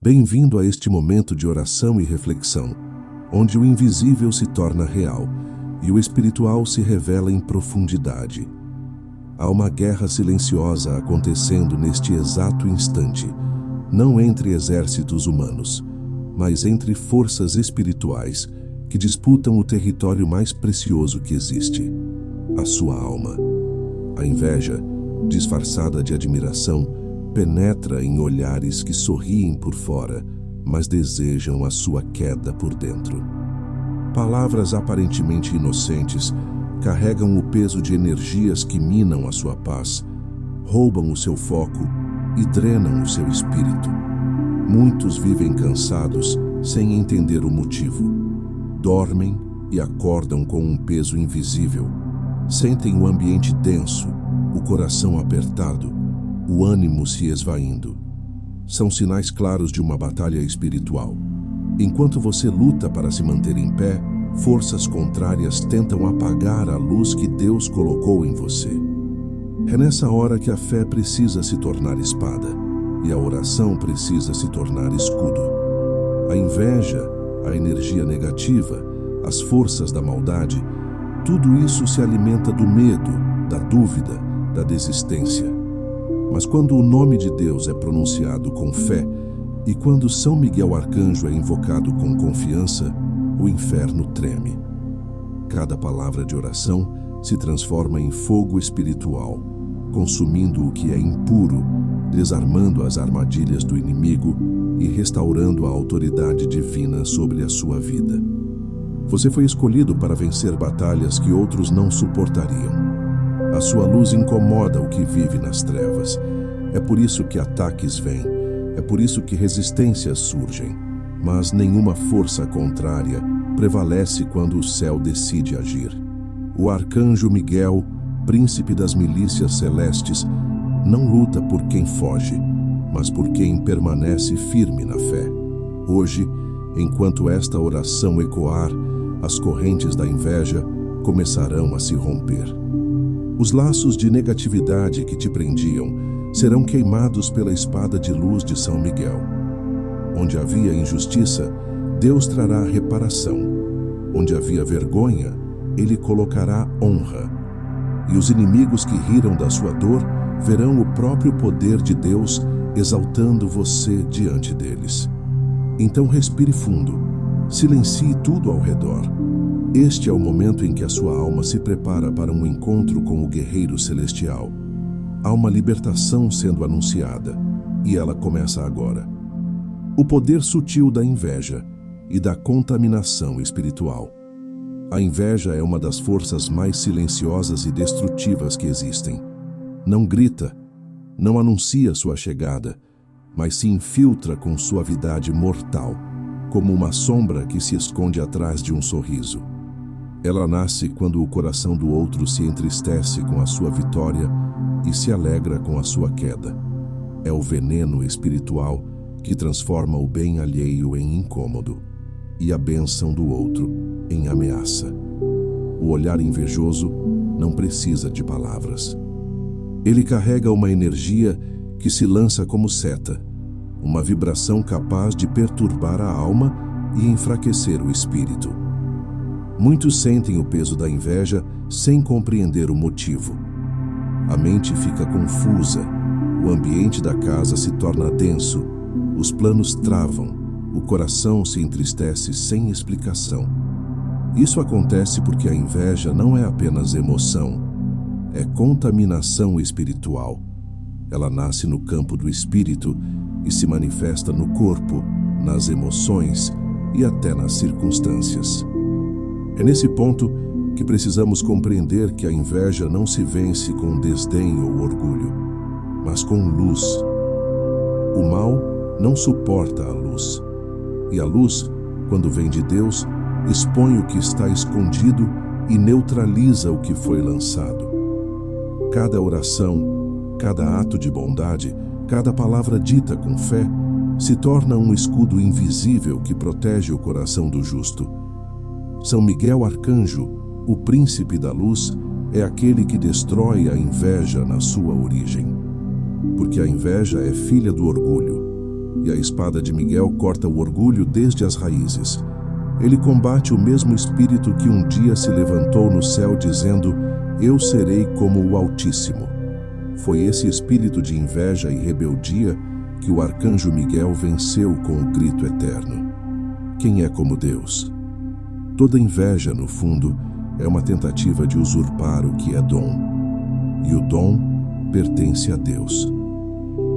Bem-vindo a este momento de oração e reflexão, onde o invisível se torna real e o espiritual se revela em profundidade. Há uma guerra silenciosa acontecendo neste exato instante, não entre exércitos humanos, mas entre forças espirituais que disputam o território mais precioso que existe, a sua alma. A inveja, disfarçada de admiração, penetra em olhares que sorriem por fora, mas desejam a sua queda por dentro. Palavras aparentemente inocentes carregam o peso de energias que minam a sua paz, roubam o seu foco e drenam o seu espírito. Muitos vivem cansados sem entender o motivo. Dormem e acordam com um peso invisível. Sentem o ambiente denso, o coração apertado, o ânimo se esvaindo. São sinais claros de uma batalha espiritual. Enquanto você luta para se manter em pé, forças contrárias tentam apagar a luz que Deus colocou em você. É nessa hora que a fé precisa se tornar espada e a oração precisa se tornar escudo. A inveja, a energia negativa, as forças da maldade, tudo isso se alimenta do medo, da dúvida, da desistência. Mas quando o nome de Deus é pronunciado com fé e quando São Miguel Arcanjo é invocado com confiança, o inferno treme. Cada palavra de oração se transforma em fogo espiritual, consumindo o que é impuro, desarmando as armadilhas do inimigo e restaurando a autoridade divina sobre a sua vida. Você foi escolhido para vencer batalhas que outros não suportariam. A sua luz incomoda o que vive nas trevas. É por isso que ataques vêm, é por isso que resistências surgem. Mas nenhuma força contrária prevalece quando o céu decide agir. O arcanjo Miguel, príncipe das milícias celestes, não luta por quem foge, mas por quem permanece firme na fé. Hoje, enquanto esta oração ecoar, as correntes da inveja começarão a se romper. Os laços de negatividade que te prendiam serão queimados pela espada de luz de São Miguel. Onde havia injustiça, Deus trará reparação. Onde havia vergonha, Ele colocará honra. E os inimigos que riram da sua dor verão o próprio poder de Deus exaltando você diante deles. Então respire fundo, silencie tudo ao redor. Este é o momento em que a sua alma se prepara para um encontro com o guerreiro celestial. Há uma libertação sendo anunciada, e ela começa agora. O poder sutil da inveja e da contaminação espiritual. A inveja é uma das forças mais silenciosas e destrutivas que existem. Não grita, não anuncia sua chegada, mas se infiltra com suavidade mortal, como uma sombra que se esconde atrás de um sorriso. Ela nasce quando o coração do outro se entristece com a sua vitória e se alegra com a sua queda. É o veneno espiritual que transforma o bem alheio em incômodo e a bênção do outro em ameaça. O olhar invejoso não precisa de palavras. Ele carrega uma energia que se lança como seta, uma vibração capaz de perturbar a alma e enfraquecer o espírito. Muitos sentem o peso da inveja sem compreender o motivo. A mente fica confusa, o ambiente da casa se torna denso, os planos travam, o coração se entristece sem explicação. Isso acontece porque a inveja não é apenas emoção, é contaminação espiritual. Ela nasce no campo do espírito e se manifesta no corpo, nas emoções e até nas circunstâncias. É nesse ponto que precisamos compreender que a inveja não se vence com desdém ou orgulho, mas com luz. O mal não suporta a luz, e a luz, quando vem de Deus, expõe o que está escondido e neutraliza o que foi lançado. Cada oração, cada ato de bondade, cada palavra dita com fé, se torna um escudo invisível que protege o coração do justo. São Miguel Arcanjo, o príncipe da luz, é aquele que destrói a inveja na sua origem. Porque a inveja é filha do orgulho, e a espada de Miguel corta o orgulho desde as raízes. Ele combate o mesmo espírito que um dia se levantou no céu dizendo: eu serei como o Altíssimo. Foi esse espírito de inveja e rebeldia que o arcanjo Miguel venceu com o grito eterno. Quem é como Deus? Toda inveja, no fundo, é uma tentativa de usurpar o que é dom. E o dom pertence a Deus.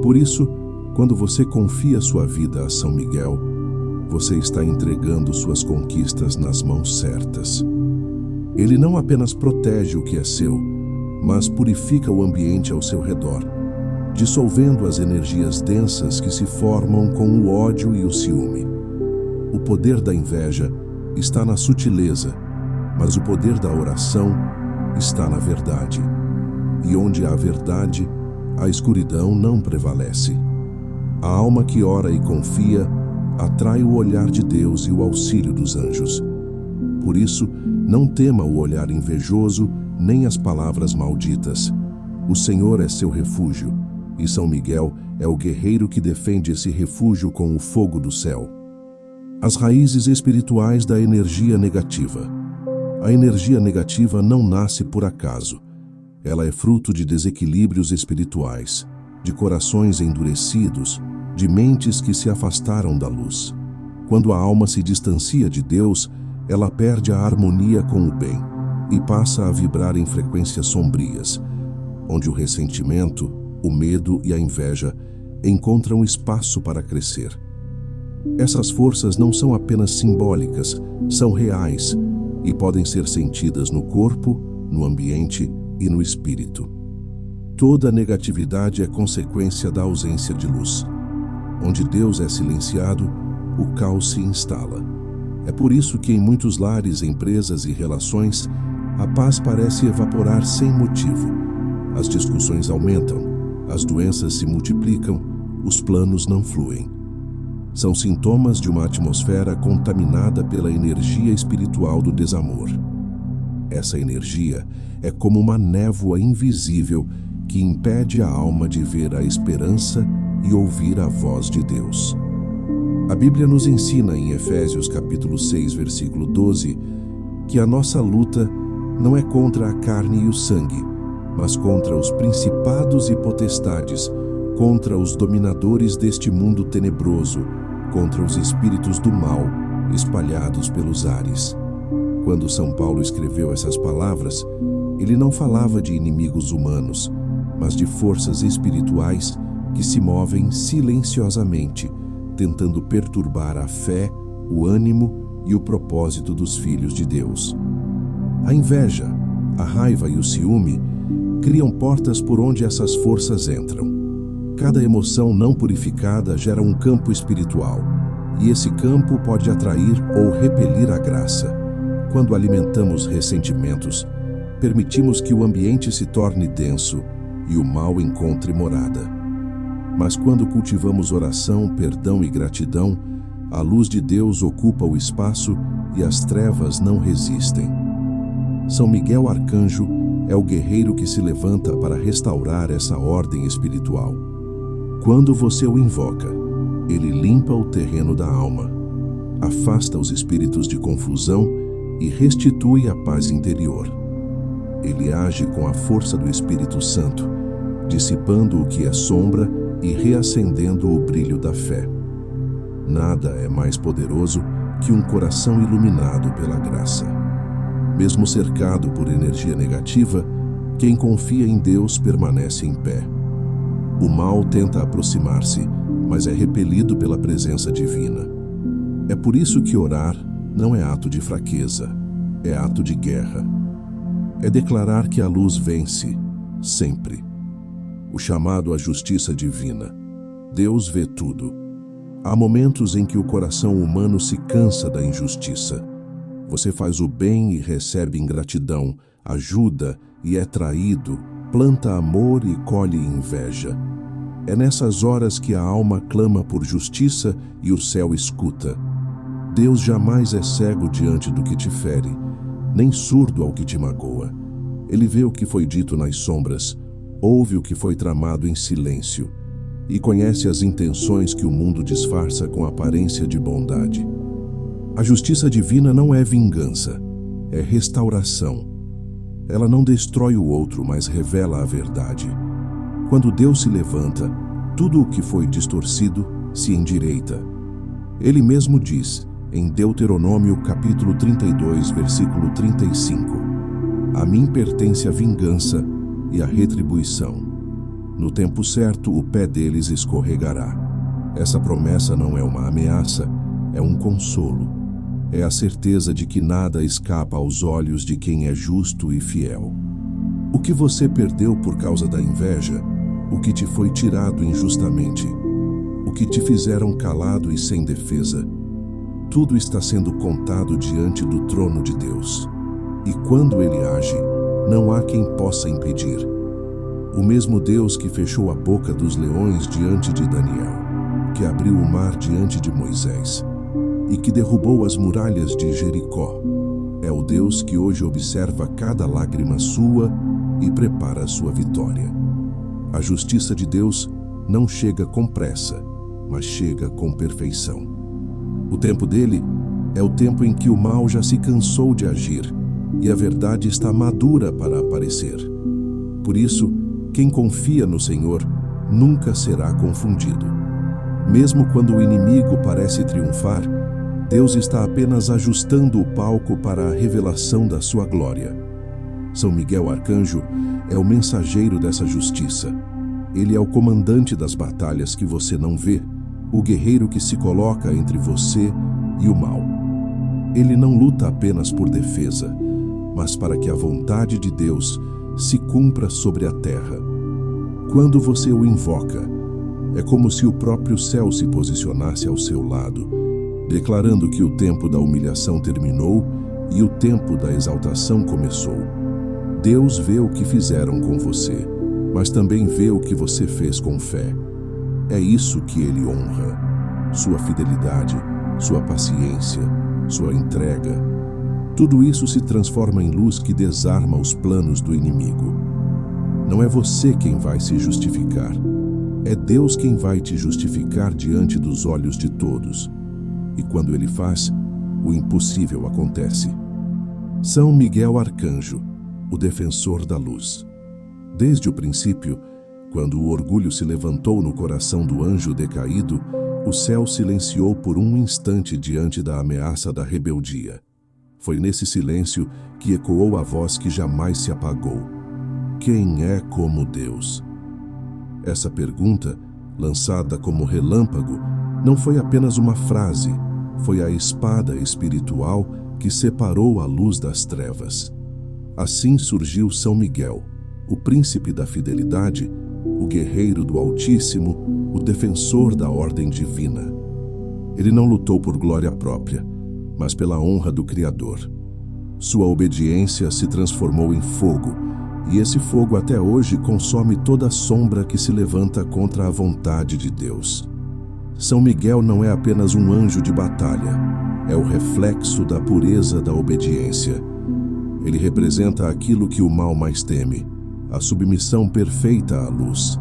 Por isso, quando você confia sua vida a São Miguel, você está entregando suas conquistas nas mãos certas. Ele não apenas protege o que é seu, mas purifica o ambiente ao seu redor, dissolvendo as energias densas que se formam com o ódio e o ciúme. O poder da inveja está na sutileza, mas o poder da oração está na verdade. E onde há verdade, a escuridão não prevalece. A alma que ora e confia atrai o olhar de Deus e o auxílio dos anjos. Por isso, não tema o olhar invejoso, nem as palavras malditas. O Senhor é seu refúgio, e São Miguel é o guerreiro que defende esse refúgio com o fogo do céu. As raízes espirituais da energia negativa. A energia negativa não nasce por acaso. Ela é fruto de desequilíbrios espirituais, de corações endurecidos, de mentes que se afastaram da luz. Quando a alma se distancia de Deus, ela perde a harmonia com o bem e passa a vibrar em frequências sombrias, onde o ressentimento, o medo e a inveja encontram espaço para crescer. Essas forças não são apenas simbólicas, são reais e podem ser sentidas no corpo, no ambiente e no espírito. Toda negatividade é consequência da ausência de luz. Onde Deus é silenciado, o caos se instala. É por isso que em muitos lares, empresas e relações, a paz parece evaporar sem motivo. As discussões aumentam, as doenças se multiplicam, os planos não fluem. São sintomas de uma atmosfera contaminada pela energia espiritual do desamor. Essa energia é como uma névoa invisível que impede a alma de ver a esperança e ouvir a voz de Deus. A Bíblia nos ensina em Efésios capítulo 6, versículo 12, que a nossa luta não é contra a carne e o sangue, mas contra os principados e potestades, contra os dominadores deste mundo tenebroso, contra os espíritos do mal espalhados pelos ares. Quando São Paulo escreveu essas palavras, ele não falava de inimigos humanos, mas de forças espirituais que se movem silenciosamente, tentando perturbar a fé, o ânimo e o propósito dos filhos de Deus. A inveja, a raiva e o ciúme criam portas por onde essas forças entram. Cada emoção não purificada gera um campo espiritual, e esse campo pode atrair ou repelir a graça. Quando alimentamos ressentimentos, permitimos que o ambiente se torne denso e o mal encontre morada. Mas quando cultivamos oração, perdão e gratidão, a luz de Deus ocupa o espaço e as trevas não resistem. São Miguel Arcanjo é o guerreiro que se levanta para restaurar essa ordem espiritual. Quando você o invoca, ele limpa o terreno da alma, afasta os espíritos de confusão e restitui a paz interior. Ele age com a força do Espírito Santo, dissipando o que é sombra e reacendendo o brilho da fé. Nada é mais poderoso que um coração iluminado pela graça. Mesmo cercado por energia negativa, quem confia em Deus permanece em pé. O mal tenta aproximar-se, mas é repelido pela presença divina. É por isso que orar não é ato de fraqueza, é ato de guerra. É declarar que a luz vence, sempre. O chamado à justiça divina. Deus vê tudo. Há momentos em que o coração humano se cansa da injustiça. Você faz o bem e recebe ingratidão, ajuda e é traído, planta amor e colhe inveja. É nessas horas que a alma clama por justiça e o céu escuta. Deus jamais é cego diante do que te fere, nem surdo ao que te magoa. Ele vê o que foi dito nas sombras, ouve o que foi tramado em silêncio. e conhece as intenções que o mundo disfarça com aparência de bondade. A justiça divina não é vingança, é restauração. Ela não destrói o outro, mas revela a verdade. Quando Deus se levanta, tudo o que foi distorcido se endireita. Ele mesmo diz, em Deuteronômio capítulo 32, versículo 35, "A mim pertence a vingança e a retribuição. No tempo certo, o pé deles escorregará." Essa promessa não é uma ameaça, é um consolo. É a certeza de que nada escapa aos olhos de quem é justo e fiel. O que você perdeu por causa da inveja, o que te foi tirado injustamente, o que te fizeram calado e sem defesa, tudo está sendo contado diante do trono de Deus. E quando Ele age, não há quem possa impedir. O mesmo Deus que fechou a boca dos leões diante de Daniel, que abriu o mar diante de Moisés e que derrubou as muralhas de Jericó, é o Deus que hoje observa cada lágrima sua e prepara a sua vitória. A justiça de Deus não chega com pressa, mas chega com perfeição. O tempo dele é o tempo em que o mal já se cansou de agir e a verdade está madura para aparecer. Por isso, quem confia no Senhor nunca será confundido. Mesmo quando o inimigo parece triunfar, Deus está apenas ajustando o palco para a revelação da sua glória. São Miguel Arcanjo é o mensageiro dessa justiça. Ele é o comandante das batalhas que você não vê, o guerreiro que se coloca entre você e o mal. Ele não luta apenas por defesa, mas para que a vontade de Deus se cumpra sobre a terra. Quando você o invoca, é como se o próprio céu se posicionasse ao seu lado, declarando que o tempo da humilhação terminou e o tempo da exaltação começou. Deus vê o que fizeram com você, mas também vê o que você fez com fé. É isso que Ele honra: sua fidelidade, sua paciência, sua entrega. Tudo isso se transforma em luz que desarma os planos do inimigo. Não é você quem vai se justificar, é Deus quem vai te justificar diante dos olhos de todos. E quando Ele faz, o impossível acontece. São Miguel Arcanjo, o defensor da luz. Desde o princípio, quando o orgulho se levantou no coração do anjo decaído, o céu silenciou por um instante diante da ameaça da rebeldia. Foi nesse silêncio que ecoou a voz que jamais se apagou: quem é como Deus? Essa pergunta, lançada como relâmpago, não foi apenas uma frase, foi a espada espiritual que separou a luz das trevas. Assim surgiu São Miguel, o príncipe da fidelidade, o guerreiro do Altíssimo, o defensor da ordem divina. Ele não lutou por glória própria, mas pela honra do Criador. Sua obediência se transformou em fogo, e esse fogo até hoje consome toda a sombra que se levanta contra a vontade de Deus. São Miguel não é apenas um anjo de batalha, é o reflexo da pureza da obediência. Ele representa aquilo que o mal mais teme, a submissão perfeita à luz.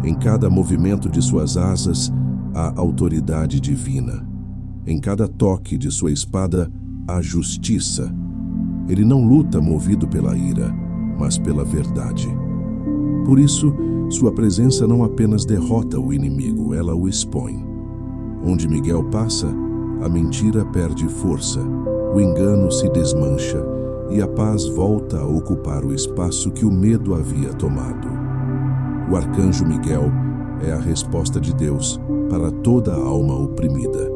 Em cada movimento de suas asas, há autoridade divina. Em cada toque de sua espada, há justiça. Ele não luta movido pela ira, mas pela verdade. Por isso, sua presença não apenas derrota o inimigo, ela o expõe. Onde Miguel passa, a mentira perde força, o engano se desmancha e a paz volta a ocupar o espaço que o medo havia tomado. O arcanjo Miguel é a resposta de Deus para toda a alma oprimida.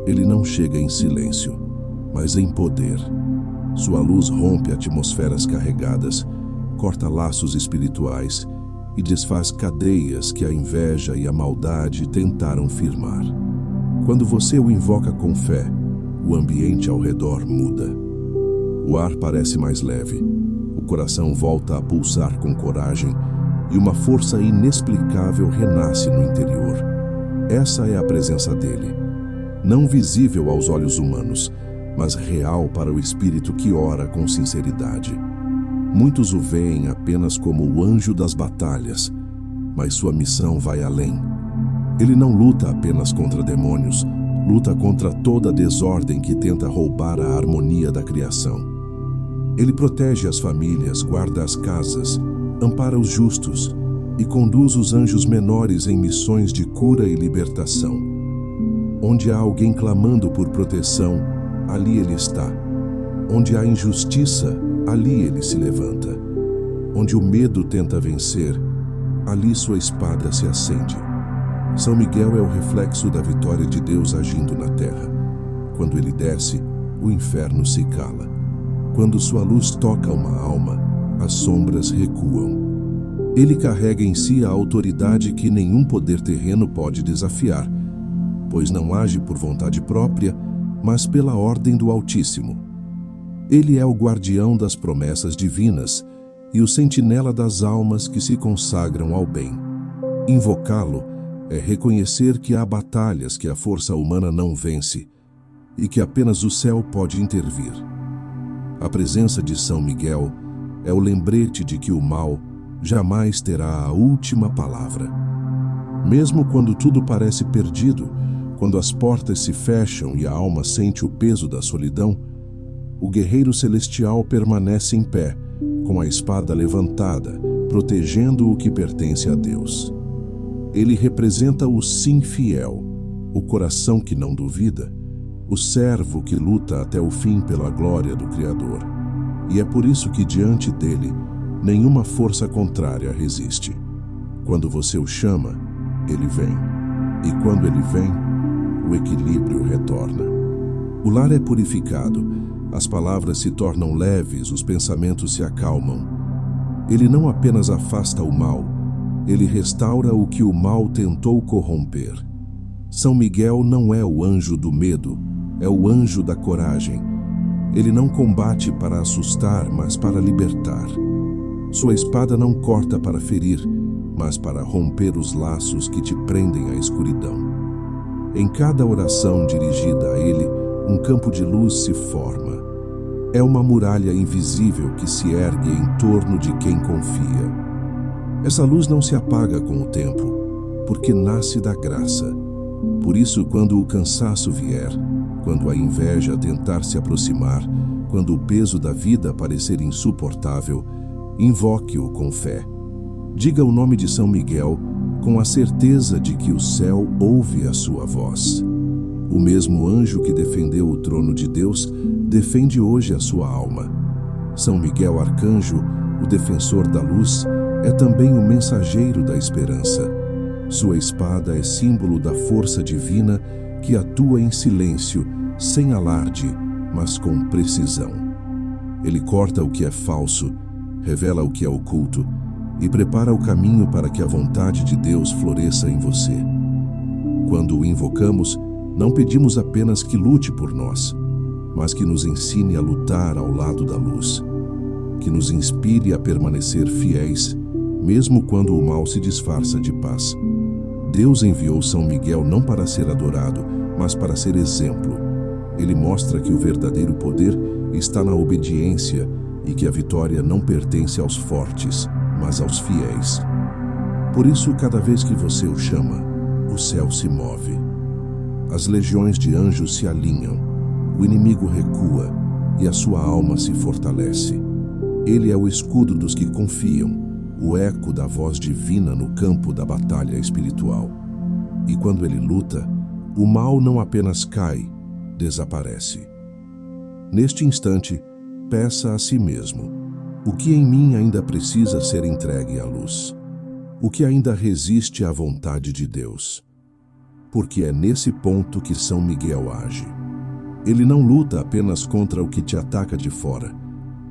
Ele não chega em silêncio, mas em poder. Sua luz rompe atmosferas carregadas, corta laços espirituais e desfaz cadeias que a inveja e a maldade tentaram firmar. Quando você o invoca com fé, o ambiente ao redor muda. O ar parece mais leve, o coração volta a pulsar com coragem e uma força inexplicável renasce no interior. Essa é a presença dele, não visível aos olhos humanos, mas real para o espírito que ora com sinceridade. Muitos o veem apenas como o anjo das batalhas, mas sua missão vai além. Ele não luta apenas contra demônios, luta contra toda a desordem que tenta roubar a harmonia da criação. Ele protege as famílias, guarda as casas, ampara os justos e conduz os anjos menores em missões de cura e libertação. Onde há alguém clamando por proteção, ali ele está. Onde há injustiça, ali ele se levanta. Onde o medo tenta vencer, ali sua espada se acende. São Miguel é o reflexo da vitória de Deus agindo na terra. Quando ele desce, o inferno se cala. Quando sua luz toca uma alma, as sombras recuam. Ele carrega em si a autoridade que nenhum poder terreno pode desafiar, pois não age por vontade própria, mas pela ordem do Altíssimo. Ele é o guardião das promessas divinas e o sentinela das almas que se consagram ao bem. Invocá-lo é reconhecer que há batalhas que a força humana não vence e que apenas o céu pode intervir. A presença de São Miguel é o lembrete de que o mal jamais terá a última palavra. Mesmo quando tudo parece perdido, quando as portas se fecham e a alma sente o peso da solidão, o guerreiro celestial permanece em pé, com a espada levantada, protegendo o que pertence a Deus. Ele representa o sim fiel, o coração que não duvida, o servo que luta até o fim pela glória do Criador. E é por isso que diante dele, nenhuma força contrária resiste. Quando você o chama, ele vem. E quando ele vem, o equilíbrio retorna. O lar é purificado, as palavras se tornam leves, os pensamentos se acalmam. Ele não apenas afasta o mal, ele restaura o que o mal tentou corromper. São Miguel não é o anjo do medo, é o anjo da coragem. Ele não combate para assustar, mas para libertar. Sua espada não corta para ferir, mas para romper os laços que te prendem à escuridão. Em cada oração dirigida a ele, um campo de luz se forma. É uma muralha invisível que se ergue em torno de quem confia. Essa luz não se apaga com o tempo, porque nasce da graça. Por isso, quando o cansaço vier, quando a inveja tentar se aproximar, quando o peso da vida parecer insuportável, invoque-o com fé. Diga o nome de São Miguel com a certeza de que o céu ouve a sua voz. O mesmo anjo que defendeu o trono de Deus defende hoje a sua alma. São Miguel Arcanjo, o defensor da luz, é também o mensageiro da esperança. Sua espada é símbolo da força divina que atua em silêncio, sem alarde, mas com precisão. Ele corta o que é falso, revela o que é oculto e prepara o caminho para que a vontade de Deus floresça em você. Quando o invocamos, não pedimos apenas que lute por nós, mas que nos ensine a lutar ao lado da luz, que nos inspire a permanecer fiéis, mesmo quando o mal se disfarça de paz. Deus enviou São Miguel não para ser adorado, mas para ser exemplo. Ele mostra que o verdadeiro poder está na obediência e que a vitória não pertence aos fortes, mas aos fiéis. Por isso, cada vez que você o chama, o céu se move. As legiões de anjos se alinham, o inimigo recua e a sua alma se fortalece. Ele é o escudo dos que confiam, o eco da voz divina no campo da batalha espiritual. E quando ele luta, o mal não apenas cai, desaparece. Neste instante, peça a si mesmo: o que em mim ainda precisa ser entregue à luz? O que ainda resiste à vontade de Deus? Porque é nesse ponto que São Miguel age. Ele não luta apenas contra o que te ataca de fora,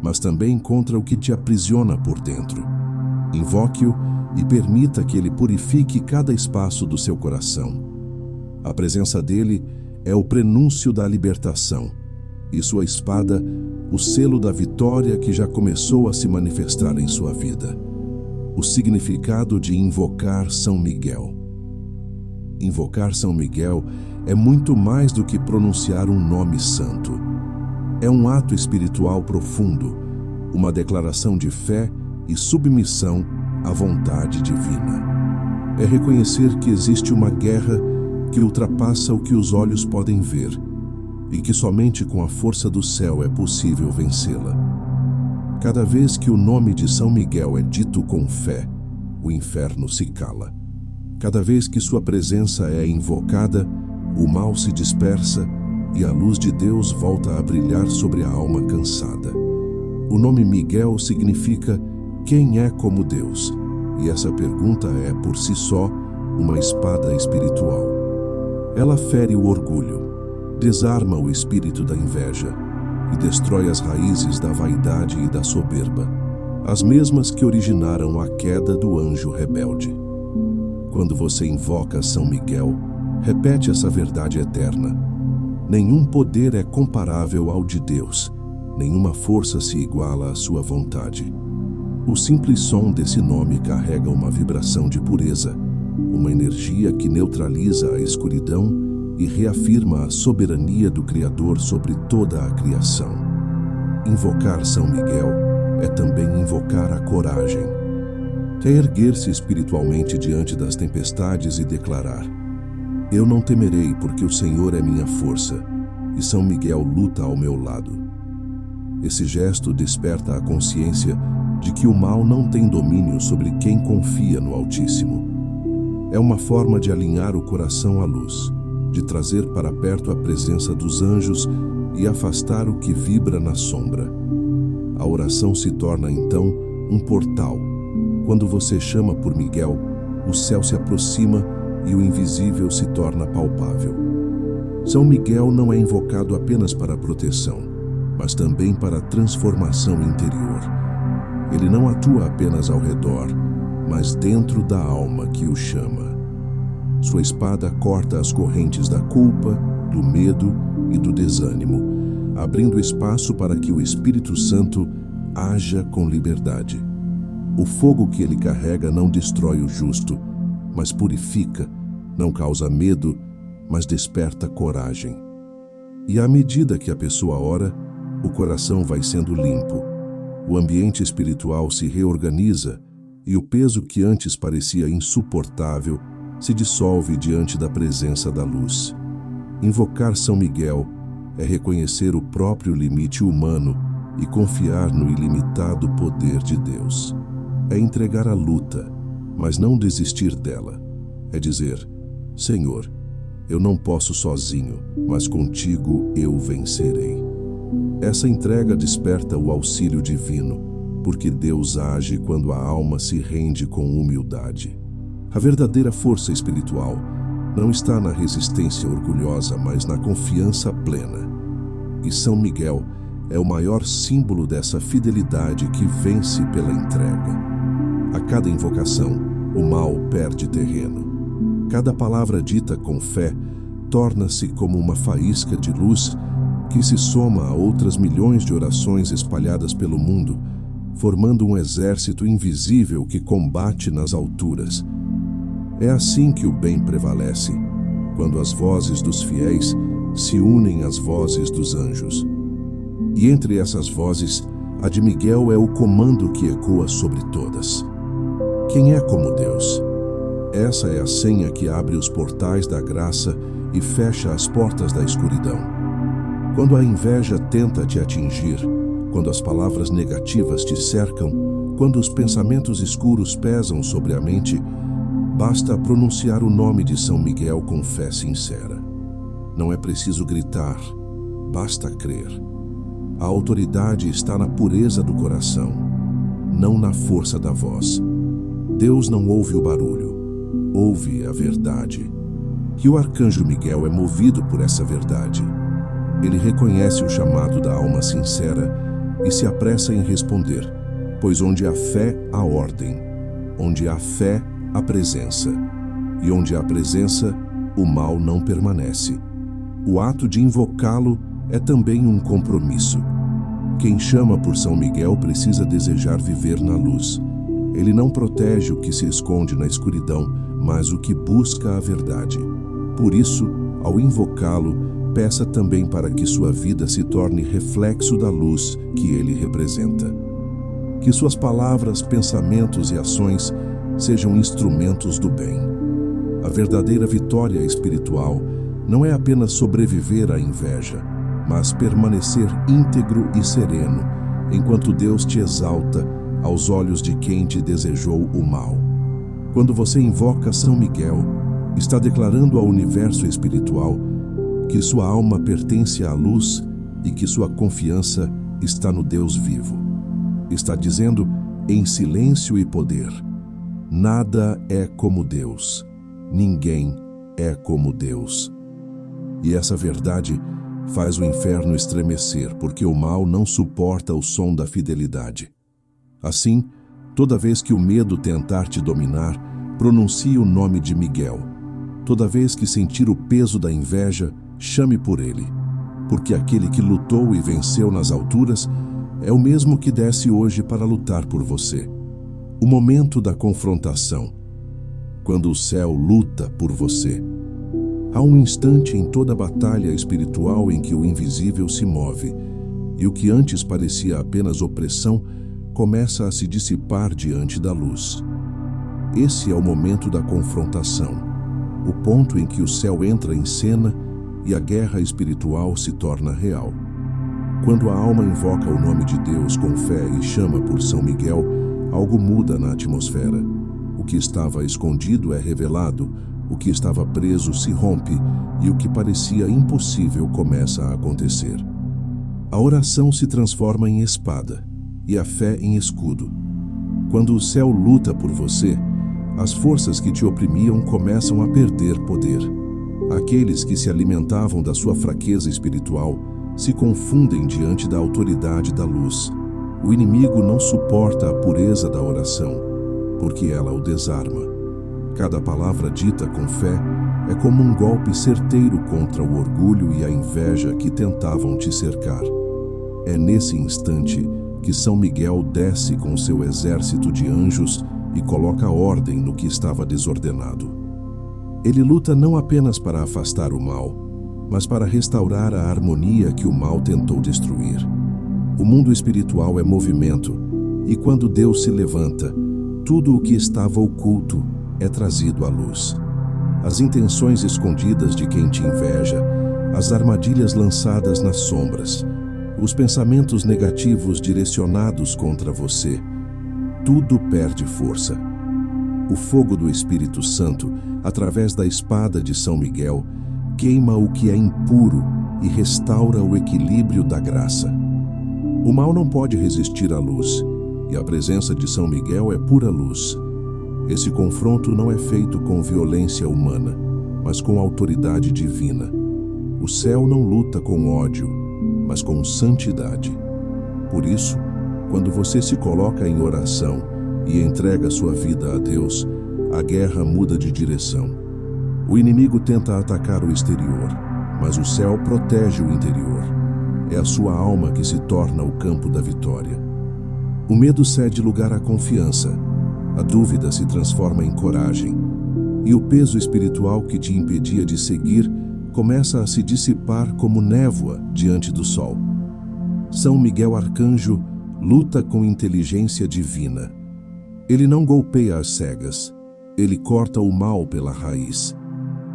mas também contra o que te aprisiona por dentro. Invoque-o e permita que ele purifique cada espaço do seu coração. A presença dele é o prenúncio da libertação, e sua espada, o selo da vitória que já começou a se manifestar em sua vida. O significado de invocar São Miguel. Invocar São Miguel é muito mais do que pronunciar um nome santo. É um ato espiritual profundo, uma declaração de fé e submissão à vontade divina. é reconhecer que existe uma guerra que ultrapassa o que os olhos podem ver e que somente com a força do céu é possível vencê-la. Cada vez que o nome de São Miguel é dito com fé, o inferno se cala. Cada vez que sua presença é invocada, o mal se dispersa e a luz de Deus volta a brilhar sobre a alma cansada. O nome Miguel significa quem é como Deus, e essa pergunta é, por si só, uma espada espiritual. Ela fere o orgulho, desarma o espírito da inveja e destrói as raízes da vaidade e da soberba, as mesmas que originaram a queda do anjo rebelde. Quando você invoca São Miguel, repete essa verdade eterna: nenhum poder é comparável ao de Deus, nenhuma força se iguala à sua vontade. O simples som desse nome carrega uma vibração de pureza, uma energia que neutraliza a escuridão e reafirma a soberania do Criador sobre toda a criação. Invocar São Miguel é também invocar a coragem. É erguer-se espiritualmente diante das tempestades e declarar: eu não temerei, porque o Senhor é minha força, e São Miguel luta ao meu lado. Esse gesto desperta a consciência de que o mal não tem domínio sobre quem confia no Altíssimo. É uma forma de alinhar o coração à luz, de trazer para perto a presença dos anjos e afastar o que vibra na sombra. A oração se torna, então, um portal. Quando você chama por Miguel, o céu se aproxima e o invisível se torna palpável. São Miguel não é invocado apenas para proteção, mas também para transformação interior. Ele não atua apenas ao redor, mas dentro da alma que o chama. Sua espada corta as correntes da culpa, do medo e do desânimo, abrindo espaço para que o Espírito Santo haja com liberdade. O fogo que ele carrega não destrói o justo, mas purifica, não causa medo, mas desperta coragem. E à medida que a pessoa ora, o coração vai sendo limpo, o ambiente espiritual se reorganiza e o peso que antes parecia insuportável se dissolve diante da presença da luz. Invocar São Miguel é reconhecer o próprio limite humano e confiar no ilimitado poder de Deus. É entregar a luta, mas não desistir dela. É dizer: Senhor, eu não posso sozinho, mas contigo eu vencerei. Essa entrega desperta o auxílio divino, porque Deus age quando a alma se rende com humildade. A verdadeira força espiritual não está na resistência orgulhosa, mas na confiança plena. E São Miguel é o maior símbolo dessa fidelidade que vence pela entrega. A cada invocação, o mal perde terreno. Cada palavra dita com fé torna-se como uma faísca de luz que se soma a outras milhões de orações espalhadas pelo mundo, formando um exército invisível que combate nas alturas. É assim que o bem prevalece, quando as vozes dos fiéis se unem às vozes dos anjos. E entre essas vozes, a de Miguel é o comando que ecoa sobre todas. Quem é como Deus? Essa é a senha que abre os portais da graça e fecha as portas da escuridão. Quando a inveja tenta te atingir, quando as palavras negativas te cercam, quando os pensamentos escuros pesam sobre a mente, basta pronunciar o nome de São Miguel com fé sincera. Não é preciso gritar, basta crer. A autoridade está na pureza do coração, não na força da voz. Deus não ouve o barulho, ouve a verdade. E o arcanjo Miguel é movido por essa verdade. Ele reconhece o chamado da alma sincera e se apressa em responder, pois onde há fé, há ordem. Onde há fé, há presença. E onde há presença, o mal não permanece. O ato de invocá-lo é também um compromisso. Quem chama por São Miguel precisa desejar viver na luz. Ele não protege o que se esconde na escuridão, mas o que busca a verdade. Por isso, ao invocá-lo, peça também para que sua vida se torne reflexo da luz que ele representa. Que suas palavras, pensamentos e ações sejam instrumentos do bem. A verdadeira vitória espiritual não é apenas sobreviver à inveja, mas permanecer íntegro e sereno, enquanto Deus te exalta aos olhos de quem te desejou o mal. Quando você invoca São Miguel, está declarando ao universo espiritual que sua alma pertence à luz e que sua confiança está no Deus vivo. Está dizendo, em silêncio e poder: nada é como Deus, ninguém é como Deus. E essa verdade faz o inferno estremecer, porque o mal não suporta o som da fidelidade. Assim, toda vez que o medo tentar te dominar, pronuncie o nome de Miguel. Toda vez que sentir o peso da inveja, chame por ele, porque aquele que lutou e venceu nas alturas é o mesmo que desce hoje para lutar por você. O momento da confrontação, quando o céu luta por você. Há um instante em toda a batalha espiritual em que o invisível se move, e o que antes parecia apenas opressão começa a se dissipar diante da luz. Esse é o momento da confrontação, o ponto em que o céu entra em cena e a guerra espiritual se torna real. Quando a alma invoca o nome de Deus com fé e chama por São Miguel, algo muda na atmosfera. O que estava escondido é revelado, o que estava preso se rompe e o que parecia impossível começa a acontecer. A oração se transforma em espada e a fé em escudo. Quando o céu luta por você, as forças que te oprimiam começam a perder poder. Aqueles que se alimentavam da sua fraqueza espiritual se confundem diante da autoridade da luz. O inimigo não suporta a pureza da oração, porque ela o desarma. Cada palavra dita com fé é como um golpe certeiro contra o orgulho e a inveja que tentavam te cercar. É nesse instante que São Miguel desce com seu exército de anjos e coloca ordem no que estava desordenado. Ele luta não apenas para afastar o mal, mas para restaurar a harmonia que o mal tentou destruir. O mundo espiritual é movimento, e quando Deus se levanta, tudo o que estava oculto é trazido à luz. As intenções escondidas de quem te inveja, as armadilhas lançadas nas sombras, os pensamentos negativos direcionados contra você, tudo perde força. O fogo do Espírito Santo, através da espada de São Miguel, queima o que é impuro e restaura o equilíbrio da graça. O mal não pode resistir à luz, e a presença de São Miguel é pura luz. Esse confronto não é feito com violência humana, mas com autoridade divina. O céu não luta com ódio, mas com santidade. Por isso, quando você se coloca em oração e entrega sua vida a Deus, a guerra muda de direção. O inimigo tenta atacar o exterior, mas o céu protege o interior. É a sua alma que se torna o campo da vitória. O medo cede lugar à confiança. A dúvida se transforma em coragem, e o peso espiritual que te impedia de seguir começa a se dissipar como névoa diante do sol. São Miguel Arcanjo luta com inteligência divina. Ele não golpeia às cegas, ele corta o mal pela raiz.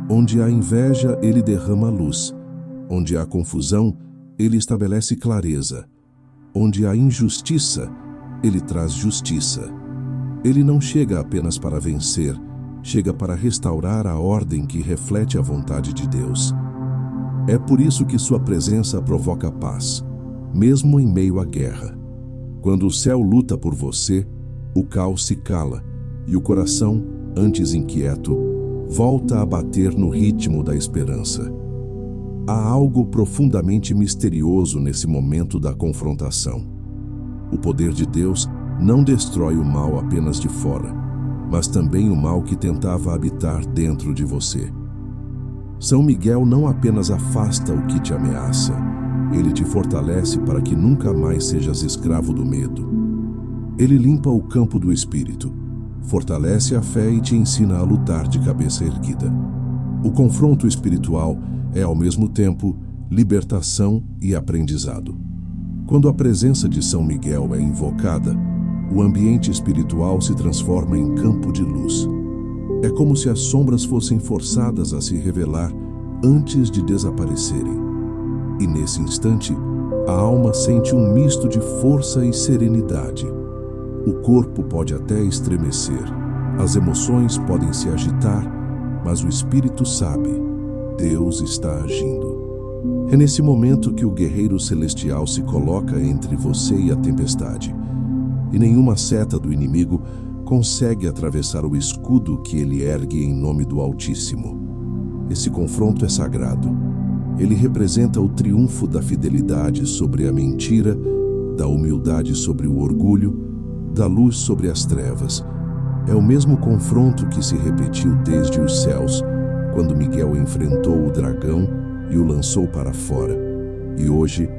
Onde há inveja, ele derrama luz. Onde há confusão, ele estabelece clareza. Onde há injustiça, ele traz justiça. Ele não chega apenas para vencer, chega para restaurar a ordem que reflete a vontade de Deus. É por isso que sua presença provoca paz, mesmo em meio à guerra. Quando o céu luta por você, o caos se cala e o coração, antes inquieto, volta a bater no ritmo da esperança. Há algo profundamente misterioso nesse momento da confrontação. O poder de Deus não destrói o mal apenas de fora, mas também o mal que tentava habitar dentro de você. São Miguel não apenas afasta o que te ameaça, ele te fortalece para que nunca mais sejas escravo do medo. Ele limpa o campo do espírito, fortalece a fé e te ensina a lutar de cabeça erguida. O confronto espiritual é, ao mesmo tempo, libertação e aprendizado. Quando a presença de São Miguel é invocada, O ambiente espiritual se transforma em campo de luz. É como se as sombras fossem forçadas a se revelar antes de desaparecerem. E nesse instante, a alma sente um misto de força e serenidade. O corpo pode até estremecer, as emoções podem se agitar, mas o espírito sabe, Deus está agindo. É nesse momento que o guerreiro celestial se coloca entre você e a tempestade, e nenhuma seta do inimigo consegue atravessar o escudo que ele ergue em nome do Altíssimo. Esse confronto é sagrado. Ele representa o triunfo da fidelidade sobre a mentira, da humildade sobre o orgulho, da luz sobre as trevas. É o mesmo confronto que se repetiu desde os céus, quando Miguel enfrentou o dragão e o lançou para fora. E hoje,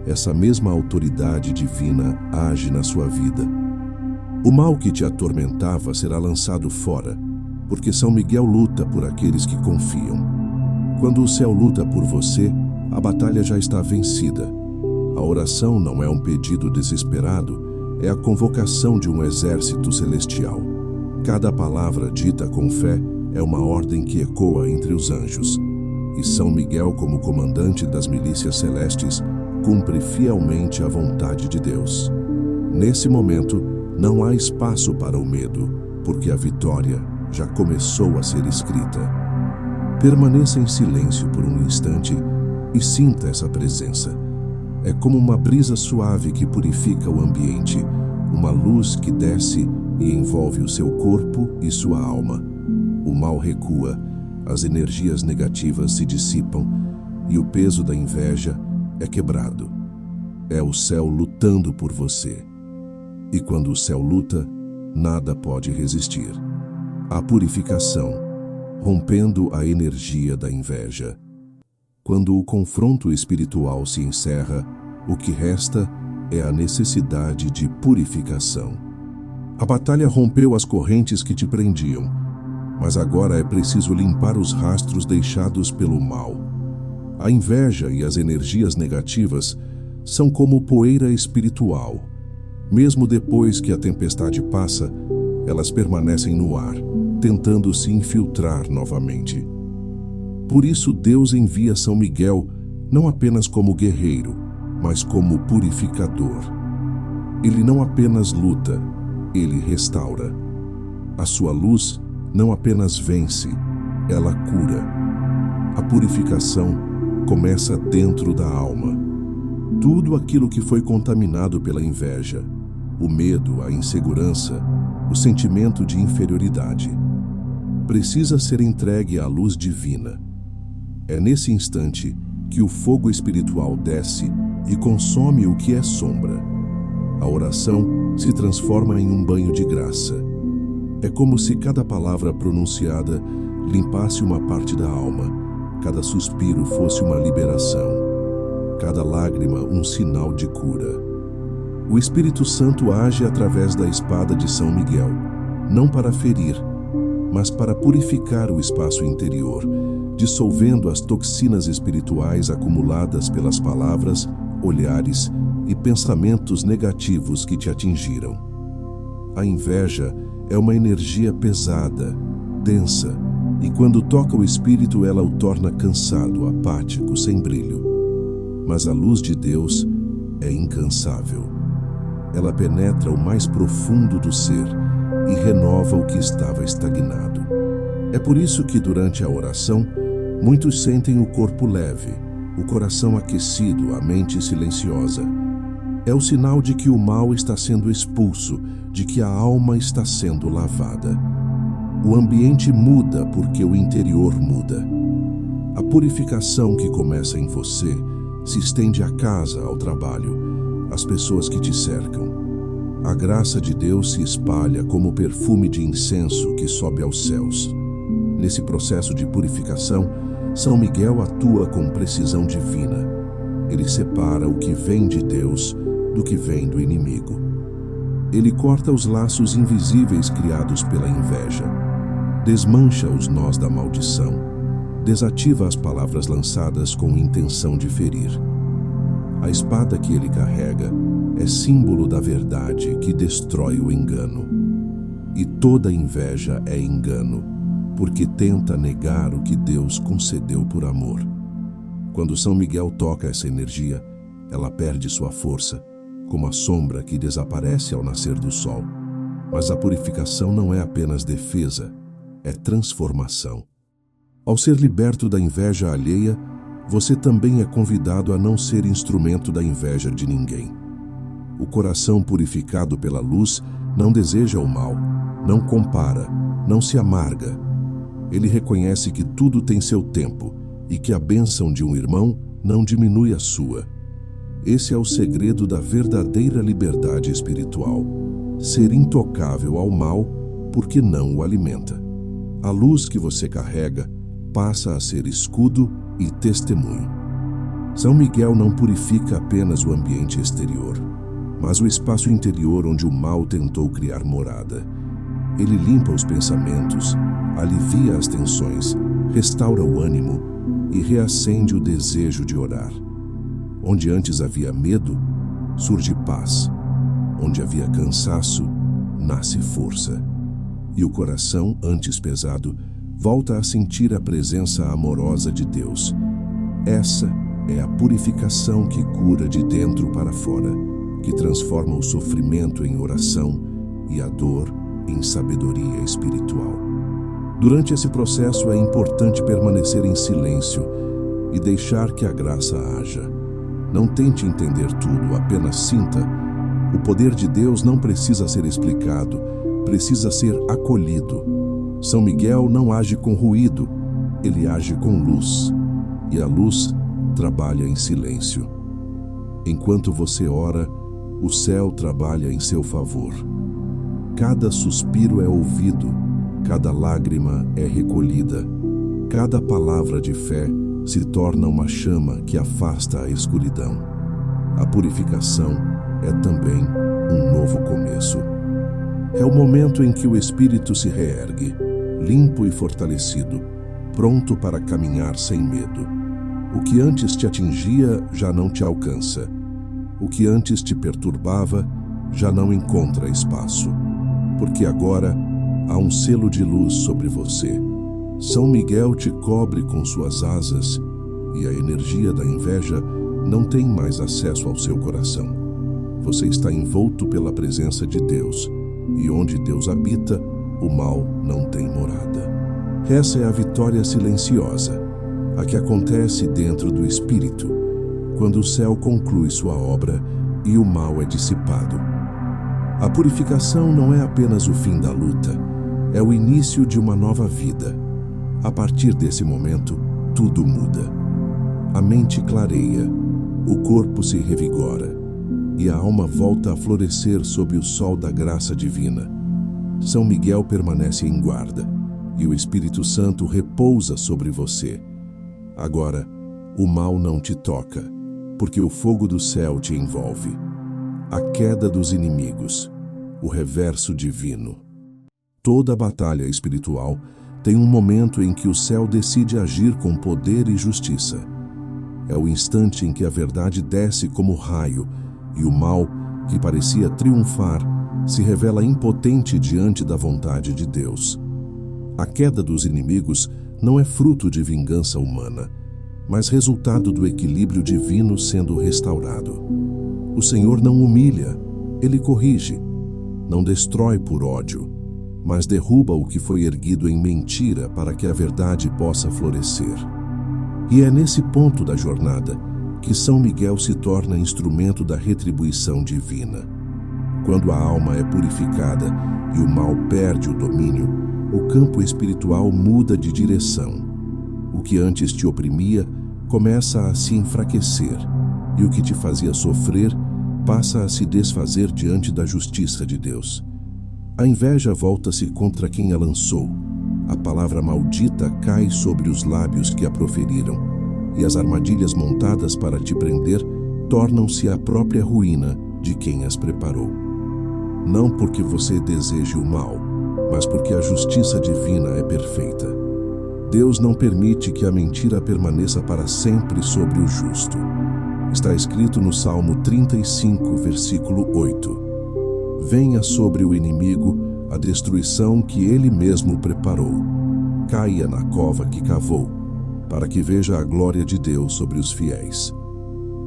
essa mesma autoridade divina age na sua vida. O mal que te atormentava será lançado fora, porque São Miguel luta por aqueles que confiam. Quando o céu luta por você, a batalha já está vencida. A oração não é um pedido desesperado, é a convocação de um exército celestial. Cada palavra dita com fé é uma ordem que ecoa entre os anjos. E São Miguel, como comandante das milícias celestes, cumpre fielmente a vontade de Deus. Nesse momento, não há espaço para o medo, porque a vitória já começou a ser escrita. Permaneça em silêncio por um instante e sinta essa presença. É como uma brisa suave que purifica o ambiente, uma luz que desce e envolve o seu corpo e sua alma. O mal recua, as energias negativas se dissipam e o peso da inveja é quebrado. É o céu lutando por você. E quando o céu luta, nada pode resistir. A purificação, rompendo a energia da inveja. Quando o confronto espiritual se encerra, o que resta é a necessidade de purificação. A batalha rompeu as correntes que te prendiam, mas agora é preciso limpar os rastros deixados pelo mal. A inveja e as energias negativas são como poeira espiritual. Mesmo depois que a tempestade passa, elas permanecem no ar, tentando se infiltrar novamente. Por isso Deus envia São Miguel não apenas como guerreiro, mas como purificador. Ele não apenas luta, ele restaura. A sua luz não apenas vence, ela cura. A purificação começa dentro da alma. Tudo aquilo que foi contaminado pela inveja, o medo, a insegurança, o sentimento de inferioridade, precisa ser entregue à luz divina. É nesse instante que o fogo espiritual desce e consome o que é sombra. A oração se transforma em um banho de graça. É como se cada palavra pronunciada limpasse uma parte da alma, cada suspiro fosse uma liberação, cada lágrima um sinal de cura. O Espírito Santo age através da espada de São Miguel, não para ferir, mas para purificar o espaço interior, dissolvendo as toxinas espirituais acumuladas pelas palavras, olhares e pensamentos negativos que te atingiram. A inveja é uma energia pesada, densa, e quando toca o espírito ela o torna cansado, apático, sem brilho. Mas a luz de Deus é incansável. Ela penetra o mais profundo do ser e renova o que estava estagnado. É por isso que durante a oração, muitos sentem o corpo leve, o coração aquecido, a mente silenciosa. É o sinal de que o mal está sendo expulso, de que a alma está sendo lavada. O ambiente muda porque o interior muda. A purificação que começa em você se estende à casa, ao trabalho, às pessoas que te cercam. A graça de Deus se espalha como perfume de incenso que sobe aos céus. Nesse processo de purificação, São Miguel atua com precisão divina. Ele separa o que vem de Deus do que vem do inimigo. Ele corta os laços invisíveis criados pela inveja, desmancha os nós da maldição, desativa as palavras lançadas com intenção de ferir. A espada que ele carrega é símbolo da verdade que destrói o engano. E toda inveja é engano, porque tenta negar o que Deus concedeu por amor. Quando São Miguel toca essa energia, ela perde sua força, como a sombra que desaparece ao nascer do sol. Mas a purificação não é apenas defesa, é transformação. Ao ser liberto da inveja alheia, você também é convidado a não ser instrumento da inveja de ninguém. O coração purificado pela luz não deseja o mal, não compara, não se amarga. Ele reconhece que tudo tem seu tempo e que a bênção de um irmão não diminui a sua. Esse é o segredo da verdadeira liberdade espiritual: ser intocável ao mal porque não o alimenta. A luz que você carrega passa a ser escudo e testemunho. São Miguel não purifica apenas o ambiente exterior, mas o espaço interior onde o mal tentou criar morada. Ele limpa os pensamentos, alivia as tensões, restaura o ânimo e reacende o desejo de orar. Onde antes havia medo, surge paz. Onde havia cansaço, nasce força. E o coração, antes pesado, volta a sentir a presença amorosa de Deus. Essa é a purificação que cura de dentro para fora, que transforma o sofrimento em oração e a dor em sabedoria espiritual. Durante esse processo é importante permanecer em silêncio e deixar que a graça haja. Não tente entender tudo, apenas sinta. O poder de Deus não precisa ser explicado, precisa ser acolhido. São Miguel não age com ruído, ele age com luz. E a luz trabalha em silêncio. Enquanto você ora, o céu trabalha em seu favor. Cada suspiro é ouvido, cada lágrima é recolhida, cada palavra de fé se torna uma chama que afasta a escuridão. A purificação é também um novo começo. É o momento em que o espírito se reergue, limpo e fortalecido, pronto para caminhar sem medo. O que antes te atingia já não te alcança. O que antes te perturbava já não encontra espaço, porque agora há um selo de luz sobre você. São Miguel te cobre com suas asas e a energia da inveja não tem mais acesso ao seu coração. Você está envolto pela presença de Deus, e onde Deus habita, o mal não tem morada. Essa é a vitória silenciosa, a que acontece dentro do espírito, quando o céu conclui sua obra e o mal é dissipado. A purificação não é apenas o fim da luta, é o início de uma nova vida. A partir desse momento, tudo muda. A mente clareia, o corpo se revigora e a alma volta a florescer sob o sol da graça divina. São Miguel permanece em guarda e o Espírito Santo repousa sobre você. Agora, o mal não te toca, porque o fogo do céu te envolve. A queda dos inimigos, o reverso divino. Toda batalha espiritual tem um momento em que o céu decide agir com poder e justiça. É o instante em que a verdade desce como raio e o mal, que parecia triunfar, se revela impotente diante da vontade de Deus. A queda dos inimigos não é fruto de vingança humana, mas resultado do equilíbrio divino sendo restaurado. O Senhor não humilha, Ele corrige. Não destrói por ódio, mas derruba o que foi erguido em mentira para que a verdade possa florescer. E é nesse ponto da jornada que São Miguel se torna instrumento da retribuição divina. Quando a alma é purificada e o mal perde o domínio, o campo espiritual muda de direção. O que antes te oprimia começa a se enfraquecer, e o que te fazia sofrer passa a se desfazer diante da justiça de Deus. A inveja volta-se contra quem a lançou. A palavra maldita cai sobre os lábios que a proferiram, e as armadilhas montadas para te prender tornam-se a própria ruína de quem as preparou. Não porque você deseje o mal, mas porque a justiça divina é perfeita. Deus não permite que a mentira permaneça para sempre sobre o justo. Está escrito no Salmo 35, versículo 8. Venha sobre o inimigo a destruição que ele mesmo preparou. Caia na cova que cavou, para que veja a glória de Deus sobre os fiéis.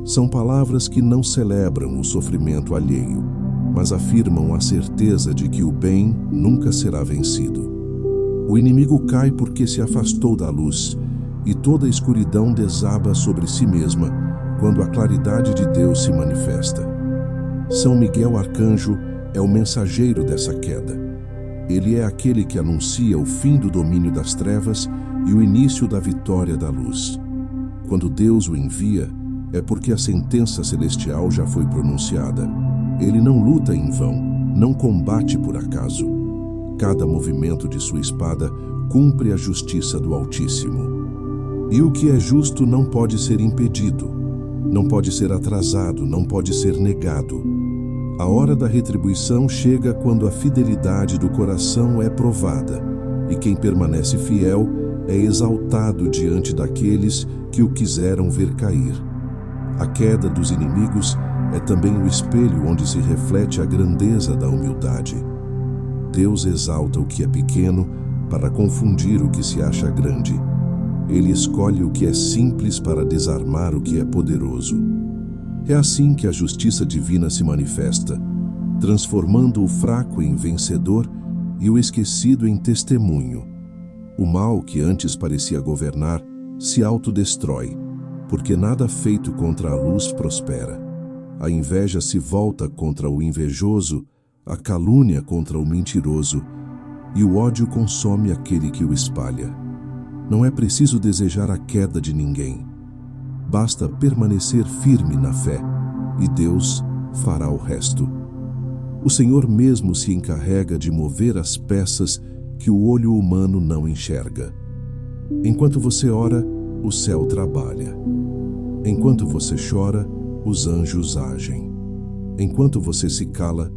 São palavras que não celebram o sofrimento alheio, mas afirmam a certeza de que o bem nunca será vencido. O inimigo cai porque se afastou da luz, e toda a escuridão desaba sobre si mesma quando a claridade de Deus se manifesta. São Miguel Arcanjo é o mensageiro dessa queda. Ele é aquele que anuncia o fim do domínio das trevas e o início da vitória da luz. Quando Deus o envia, é porque a sentença celestial já foi pronunciada. Ele não luta em vão, não combate por acaso. Cada movimento de sua espada cumpre a justiça do Altíssimo. E o que é justo não pode ser impedido, não pode ser atrasado, não pode ser negado. A hora da retribuição chega quando a fidelidade do coração é provada, e quem permanece fiel é exaltado diante daqueles que o quiseram ver cair. A queda dos inimigos é também o espelho onde se reflete a grandeza da humildade. Deus exalta o que é pequeno para confundir o que se acha grande. Ele escolhe o que é simples para desarmar o que é poderoso. É assim que a justiça divina se manifesta, transformando o fraco em vencedor e o esquecido em testemunho. O mal que antes parecia governar se autodestrói, porque nada feito contra a luz prospera. A inveja se volta contra o invejoso, a calúnia contra o mentiroso, e o ódio consome aquele que o espalha. Não é preciso desejar a queda de ninguém. Basta permanecer firme na fé, e Deus fará o resto. O Senhor mesmo se encarrega de mover as peças que o olho humano não enxerga. Enquanto você ora, o céu trabalha. Enquanto você chora, os anjos agem. Enquanto você se cala,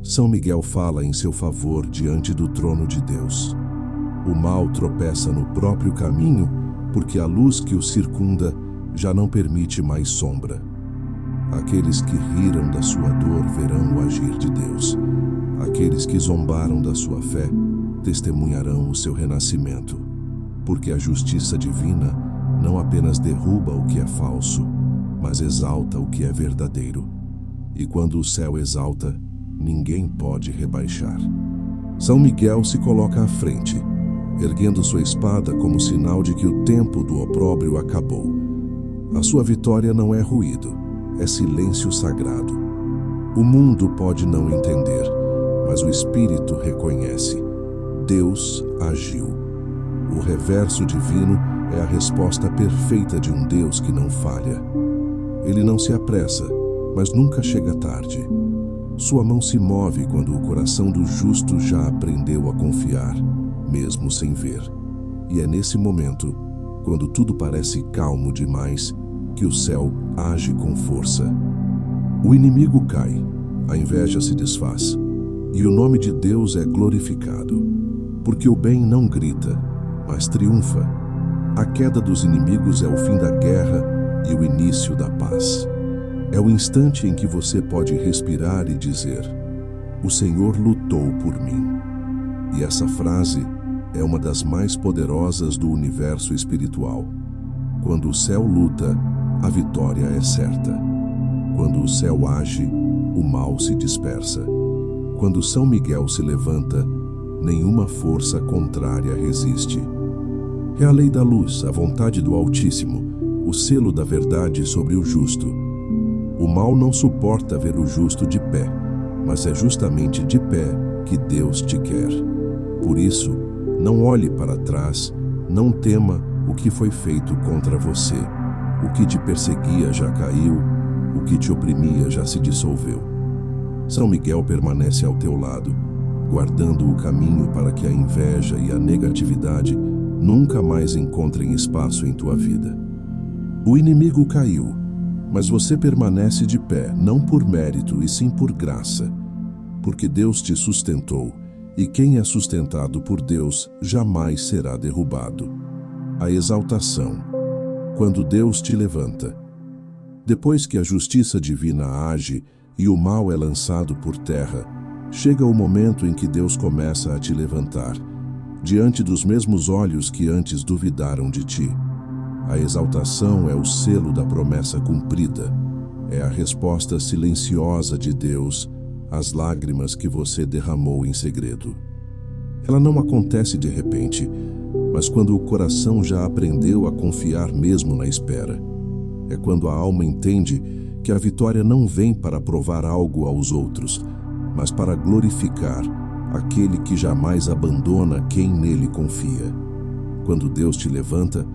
São Miguel fala em seu favor diante do trono de Deus. O mal tropeça no próprio caminho, porque a luz que o circunda já não permite mais sombra. Aqueles que riram da sua dor verão o agir de Deus. Aqueles que zombaram da sua fé testemunharão o seu renascimento, porque a justiça divina não apenas derruba o que é falso, mas exalta o que é verdadeiro. E quando o céu exalta, ninguém pode rebaixar. São Miguel se coloca à frente, erguendo sua espada como sinal de que o tempo do opróbrio acabou. A sua vitória não é ruído, é silêncio sagrado. O mundo pode não entender, mas o Espírito reconhece. Deus agiu. O reverso divino é a resposta perfeita de um Deus que não falha. Ele não se apressa, mas nunca chega tarde. Sua mão se move quando o coração do justo já aprendeu a confiar, mesmo sem ver. E é nesse momento, quando tudo parece calmo demais, que o céu age com força. O inimigo cai, a inveja se desfaz, e o nome de Deus é glorificado, porque o bem não grita, mas triunfa. A queda dos inimigos é o fim da guerra e o início da paz. É o instante em que você pode respirar e dizer: o Senhor lutou por mim. E essa frase é uma das mais poderosas do universo espiritual. Quando o céu luta, a vitória é certa. Quando o céu age, o mal se dispersa. Quando São Miguel se levanta, nenhuma força contrária resiste. É a lei da luz, a vontade do Altíssimo, o selo da verdade sobre o justo. O mal não suporta ver o justo de pé, mas é justamente de pé que Deus te quer. Por isso, não olhe para trás, não tema o que foi feito contra você. O que te perseguia já caiu, o que te oprimia já se dissolveu. São Miguel permanece ao teu lado, guardando o caminho para que a inveja e a negatividade nunca mais encontrem espaço em tua vida. O inimigo caiu, mas você permanece de pé, não por mérito e sim por graça, porque Deus te sustentou, e quem é sustentado por Deus jamais será derrubado. A exaltação. Quando Deus te levanta. Depois que a justiça divina age e o mal é lançado por terra, chega o momento em que Deus começa a te levantar, diante dos mesmos olhos que antes duvidaram de ti. A exaltação é o selo da promessa cumprida. É a resposta silenciosa de Deus às lágrimas que você derramou em segredo. Ela não acontece de repente, mas quando o coração já aprendeu a confiar mesmo na espera. É quando a alma entende que a vitória não vem para provar algo aos outros, mas para glorificar aquele que jamais abandona quem nele confia. Quando Deus te levanta,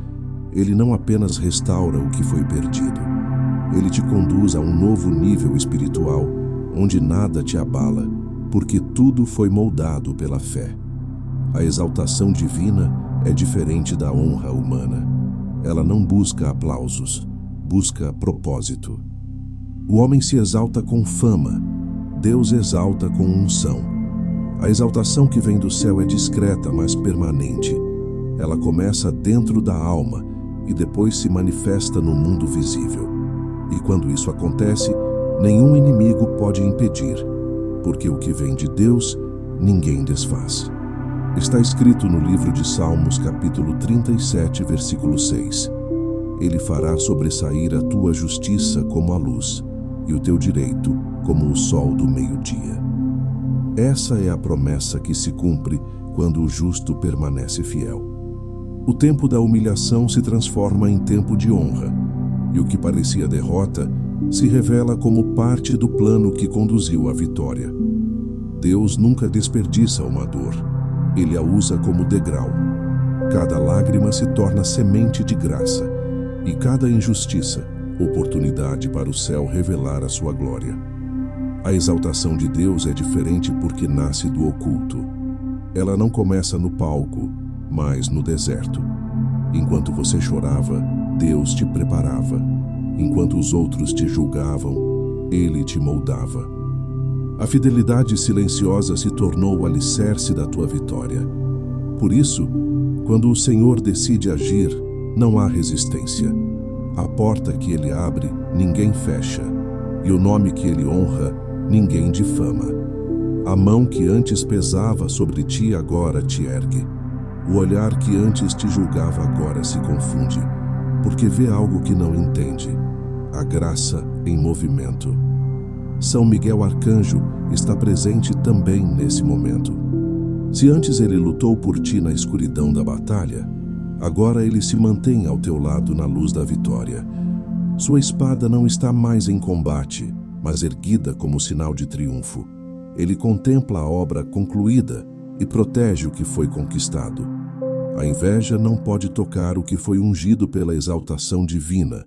Ele não apenas restaura o que foi perdido. Ele te conduz a um novo nível espiritual, onde nada te abala, porque tudo foi moldado pela fé. A exaltação divina é diferente da honra humana. Ela não busca aplausos, busca propósito. O homem se exalta com fama, Deus exalta com unção. A exaltação que vem do céu é discreta, mas permanente. Ela começa dentro da alma e depois se manifesta no mundo visível. E quando isso acontece, nenhum inimigo pode impedir, porque o que vem de Deus, ninguém desfaz. Está escrito no livro de Salmos, capítulo 37, versículo 6. Ele fará sobressair a tua justiça como a luz, e o teu direito como o sol do meio-dia. Essa é a promessa que se cumpre quando o justo permanece fiel. O tempo da humilhação se transforma em tempo de honra, e o que parecia derrota se revela como parte do plano que conduziu à vitória. Deus nunca desperdiça uma dor, Ele a usa como degrau. Cada lágrima se torna semente de graça, e cada injustiça, oportunidade para o céu revelar a sua glória. A exaltação de Deus é diferente porque nasce do oculto. Ela não começa no palco, mas no deserto. Enquanto você chorava, Deus te preparava. Enquanto os outros te julgavam, Ele te moldava. A fidelidade silenciosa se tornou o alicerce da tua vitória. Por isso, quando o Senhor decide agir, não há resistência. A porta que Ele abre, ninguém fecha, e o nome que Ele honra, ninguém difama. A mão que antes pesava sobre ti agora te ergue. O olhar que antes te julgava agora se confunde, porque vê algo que não entende. A graça em movimento. São Miguel Arcanjo está presente também nesse momento. Se antes ele lutou por ti na escuridão da batalha, agora ele se mantém ao teu lado na luz da vitória. Sua espada não está mais em combate, mas erguida como sinal de triunfo. Ele contempla a obra concluída e protege o que foi conquistado. A inveja não pode tocar o que foi ungido pela exaltação divina,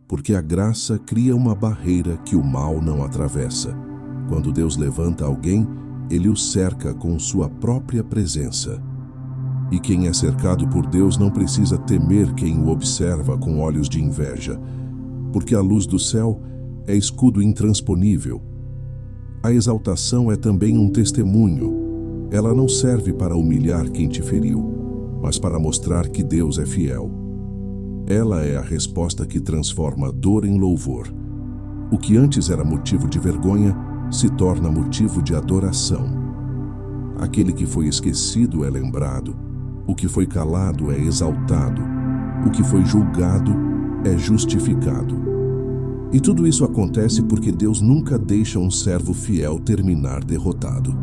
porque a graça cria uma barreira que o mal não atravessa. Quando Deus levanta alguém, Ele o cerca com sua própria presença. E quem é cercado por Deus não precisa temer quem o observa com olhos de inveja, porque a luz do céu é escudo intransponível. A exaltação é também um testemunho. Ela não serve para humilhar quem te feriu, mas para mostrar que Deus é fiel. Ela é a resposta que transforma dor em louvor. O que antes era motivo de vergonha se torna motivo de adoração. Aquele que foi esquecido é lembrado, o que foi calado é exaltado, o que foi julgado é justificado. E tudo isso acontece porque Deus nunca deixa um servo fiel terminar derrotado.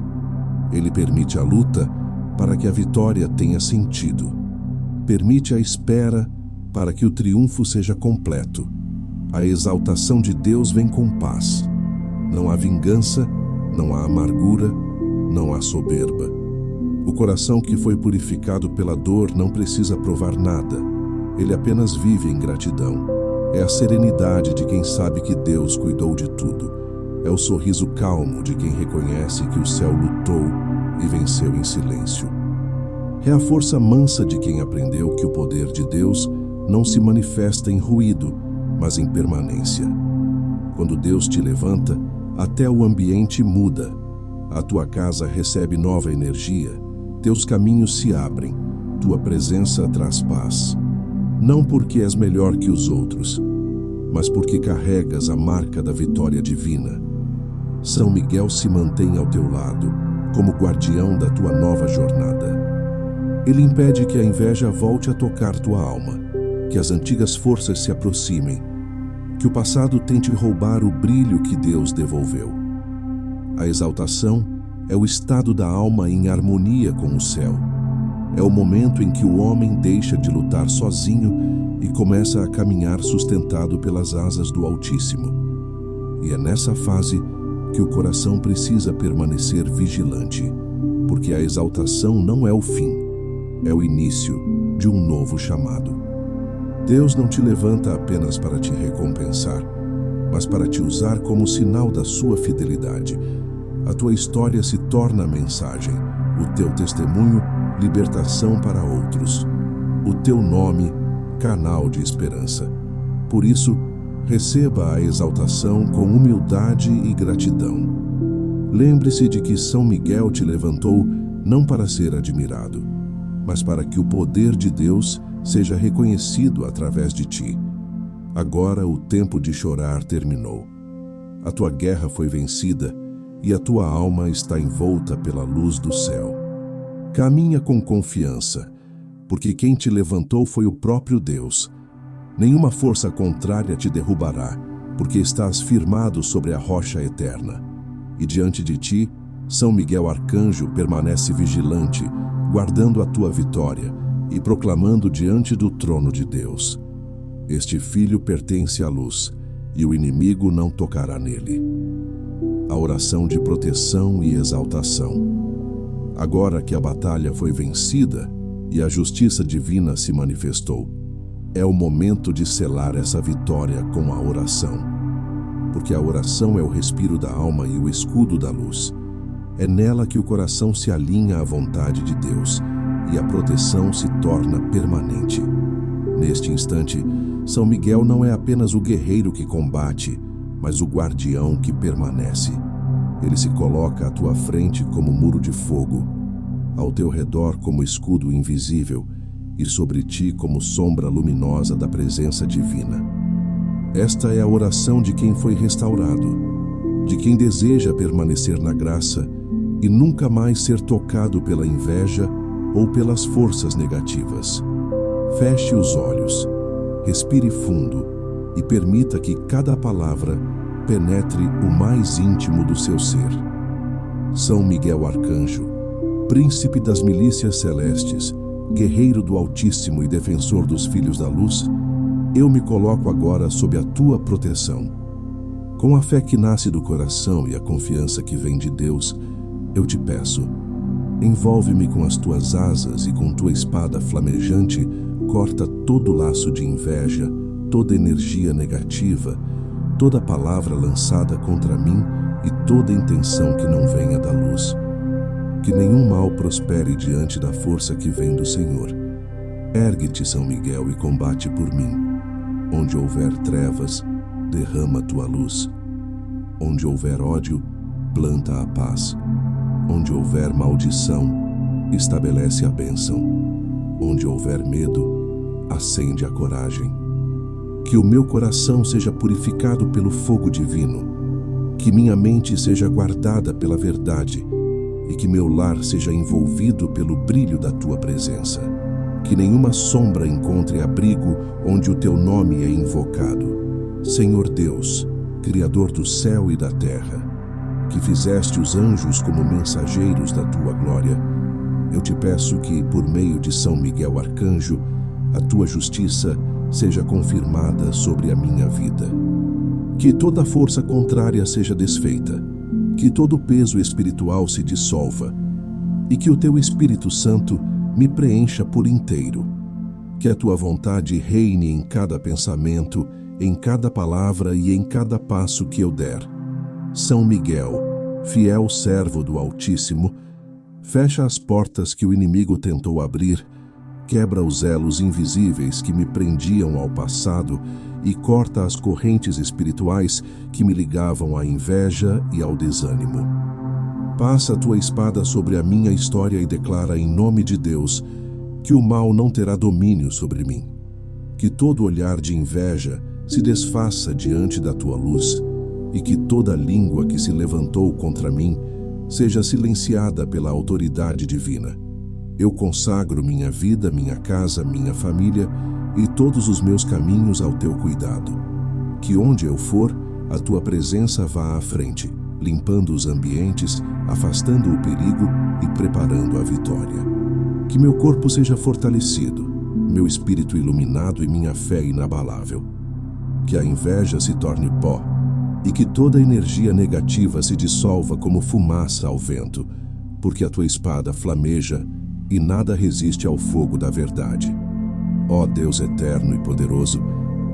Ele permite a luta para que a vitória tenha sentido. Permite a espera para que o triunfo seja completo. A exaltação de Deus vem com paz. Não há vingança, não há amargura, não há soberba. O coração que foi purificado pela dor não precisa provar nada. Ele apenas vive em gratidão. É a serenidade de quem sabe que Deus cuidou de tudo. É o sorriso calmo de quem reconhece que o céu lutou e venceu em silêncio. É a força mansa de quem aprendeu que o poder de Deus não se manifesta em ruído, mas em permanência. Quando Deus te levanta, até o ambiente muda. A tua casa recebe nova energia, teus caminhos se abrem, tua presença traz paz. Não porque és melhor que os outros, mas porque carregas a marca da vitória divina. São Miguel se mantém ao teu lado, como guardião da tua nova jornada. Ele impede que a inveja volte a tocar tua alma, que as antigas forças se aproximem, que o passado tente roubar o brilho que Deus devolveu. A exaltação é o estado da alma em harmonia com o céu. É o momento em que o homem deixa de lutar sozinho e começa a caminhar sustentado pelas asas do Altíssimo. E é nessa fase que o coração precisa permanecer vigilante, porque a exaltação não é o fim, é o início de um novo chamado. Deus não te levanta apenas para te recompensar, mas para te usar como sinal da sua fidelidade. A tua história se torna a mensagem, o teu testemunho, libertação para outros, o teu nome, canal de esperança. Por isso, receba a exaltação com humildade e gratidão. Lembre-se de que São Miguel te levantou não para ser admirado, mas para que o poder de Deus seja reconhecido através de ti. Agora o tempo de chorar terminou. A tua guerra foi vencida e a tua alma está envolta pela luz do céu. Caminha com confiança, porque quem te levantou foi o próprio Deus. Nenhuma força contrária te derrubará, porque estás firmado sobre a rocha eterna. E diante de ti, São Miguel Arcanjo permanece vigilante, guardando a tua vitória e proclamando diante do trono de Deus: este filho pertence à luz, e o inimigo não tocará nele. A oração de proteção e exaltação. Agora que a batalha foi vencida e a justiça divina se manifestou, é o momento de selar essa vitória com a oração. Porque a oração é o respiro da alma e o escudo da luz. É nela que o coração se alinha à vontade de Deus e a proteção se torna permanente. Neste instante, São Miguel não é apenas o guerreiro que combate, mas o guardião que permanece. Ele se coloca à tua frente como muro de fogo, ao teu redor como escudo invisível e sobre ti como sombra luminosa da presença divina. Esta é a oração de quem foi restaurado, de quem deseja permanecer na graça e nunca mais ser tocado pela inveja ou pelas forças negativas. Feche os olhos, respire fundo e permita que cada palavra penetre o mais íntimo do seu ser. São Miguel Arcanjo, príncipe das milícias celestes, guerreiro do Altíssimo e defensor dos filhos da luz, eu me coloco agora sob a tua proteção. Com a fé que nasce do coração e a confiança que vem de Deus, eu te peço, envolve-me com as tuas asas e com tua espada flamejante, corta todo laço de inveja, toda energia negativa, toda palavra lançada contra mim e toda intenção que não venha da luz. Que nenhum mal prospere diante da força que vem do Senhor. Ergue-te, São Miguel, e combate por mim. Onde houver trevas, derrama tua luz. Onde houver ódio, planta a paz. Onde houver maldição, estabelece a bênção. Onde houver medo, acende a coragem. Que o meu coração seja purificado pelo fogo divino, que minha mente seja guardada pela verdade e que meu lar seja envolvido pelo brilho da tua presença. Que nenhuma sombra encontre abrigo onde o teu nome é invocado. Senhor Deus, Criador do céu e da terra, que fizeste os anjos como mensageiros da tua glória, eu te peço que, por meio de São Miguel Arcanjo, a tua justiça seja confirmada sobre a minha vida. Que toda força contrária seja desfeita, que todo peso espiritual se dissolva e que o teu Espírito Santo me preencha por inteiro. Que a tua vontade reine em cada pensamento, em cada palavra e em cada passo que eu der. São Miguel, fiel servo do Altíssimo, fecha as portas que o inimigo tentou abrir, quebra os elos invisíveis que me prendiam ao passado e corta as correntes espirituais que me ligavam à inveja e ao desânimo. Passa a tua espada sobre a minha história e declara em nome de Deus que o mal não terá domínio sobre mim. Que todo olhar de inveja se desfaça diante da tua luz e que toda língua que se levantou contra mim seja silenciada pela autoridade divina. Eu consagro minha vida, minha casa, minha família e todos os meus caminhos ao teu cuidado. Que onde eu for, a tua presença vá à frente, limpando os ambientes, afastando o perigo e preparando a vitória. Que meu corpo seja fortalecido, meu espírito iluminado e minha fé inabalável. Que a inveja se torne pó e que toda energia negativa se dissolva como fumaça ao vento, porque a tua espada flameja e nada resiste ao fogo da verdade. Ó Deus eterno e poderoso,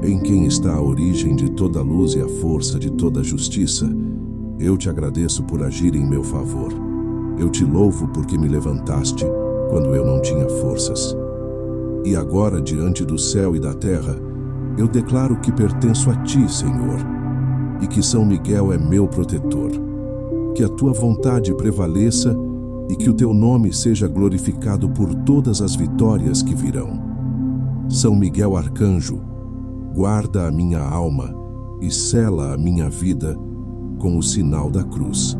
em quem está a origem de toda a luz e a força de toda a justiça, eu te agradeço por agir em meu favor. Eu te louvo porque me levantaste quando eu não tinha forças. E agora, diante do céu e da terra, eu declaro que pertenço a ti, Senhor, e que São Miguel é meu protetor. Que a tua vontade prevaleça e que o teu nome seja glorificado por todas as vitórias que virão. São Miguel Arcanjo, guarda a minha alma e sela a minha vida com o sinal da cruz.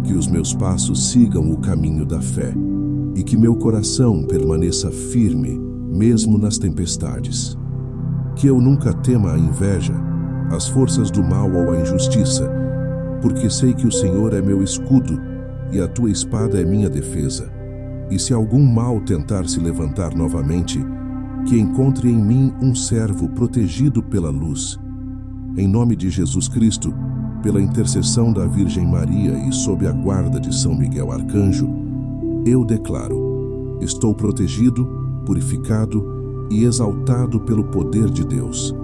Que os meus passos sigam o caminho da fé e que meu coração permaneça firme, mesmo nas tempestades. Que eu nunca tema a inveja, as forças do mal ou a injustiça, porque sei que o Senhor é meu escudo e a tua espada é minha defesa. E se algum mal tentar se levantar novamente, que encontre em mim um servo protegido pela luz. Em nome de Jesus Cristo, pela intercessão da Virgem Maria e sob a guarda de São Miguel Arcanjo, eu declaro: estou protegido, purificado e exaltado pelo poder de Deus.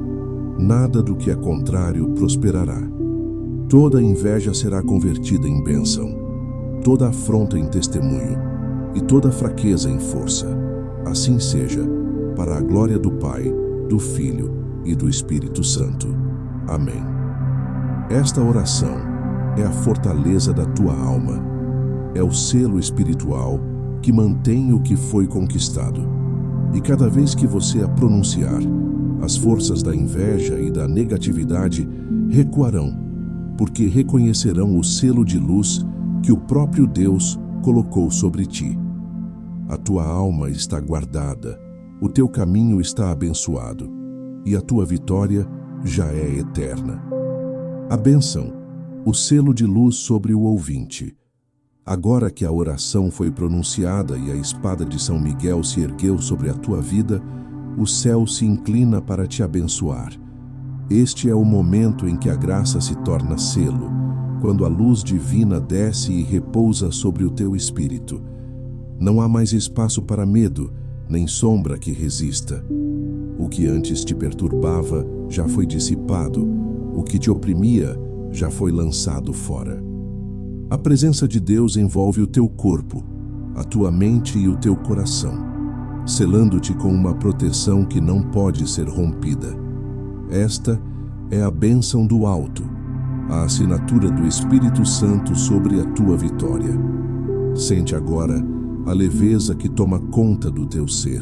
Nada do que é contrário prosperará. Toda inveja será convertida em bênção, toda afronta em testemunho e toda fraqueza em força. Assim seja, para a glória do Pai, do Filho e do Espírito Santo. Amém. Esta oração é a fortaleza da tua alma. É o selo espiritual que mantém o que foi conquistado. E cada vez que você a pronunciar, as forças da inveja e da negatividade recuarão, porque reconhecerão o selo de luz que o próprio Deus colocou sobre ti. A tua alma está guardada, o teu caminho está abençoado, e a tua vitória já é eterna. A bênção, o selo de luz sobre o ouvinte. Agora que a oração foi pronunciada e a espada de São Miguel se ergueu sobre a tua vida, o céu se inclina para te abençoar. Este é o momento em que a graça se torna selo, quando a luz divina desce e repousa sobre o teu espírito. Não há mais espaço para medo, nem sombra que resista. O que antes te perturbava já foi dissipado, o que te oprimia já foi lançado fora. A presença de Deus envolve o teu corpo, a tua mente e o teu coração, selando-te com uma proteção que não pode ser rompida. Esta é a bênção do alto, a assinatura do Espírito Santo sobre a tua vitória. Sente agora a leveza que toma conta do teu ser.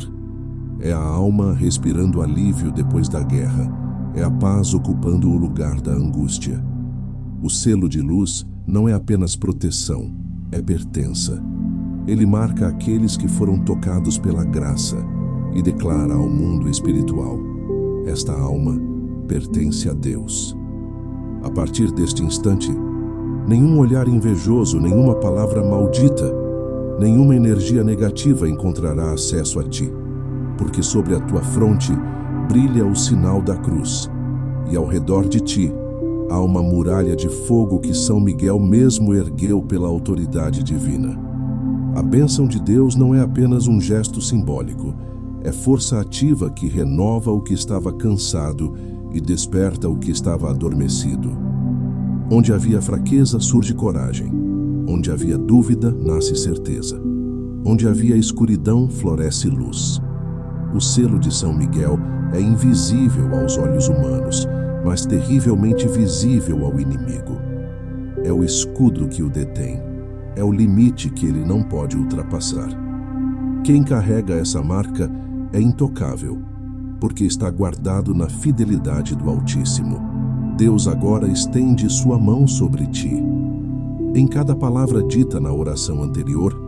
É a alma respirando alívio depois da guerra, é a paz ocupando o lugar da angústia. O selo de luz não é apenas proteção, é pertença. Ele marca aqueles que foram tocados pela graça e declara ao mundo espiritual: esta alma pertence a Deus. A partir deste instante, nenhum olhar invejoso, nenhuma palavra maldita, nenhuma energia negativa encontrará acesso a ti, porque sobre a tua fronte brilha o sinal da cruz, e ao redor de ti há uma muralha de fogo que São Miguel mesmo ergueu pela autoridade divina. A bênção de Deus não é apenas um gesto simbólico, é força ativa que renova o que estava cansado e desperta o que estava adormecido. Onde havia fraqueza, surge coragem. Onde havia dúvida, nasce certeza. Onde havia escuridão, floresce luz. O selo de São Miguel é invisível aos olhos humanos, mas terrivelmente visível ao inimigo. É o escudo que o detém. É o limite que ele não pode ultrapassar. Quem carrega essa marca é intocável. porque está guardado na fidelidade do Altíssimo. Deus agora estende sua mão sobre ti. Em cada palavra dita na oração anterior,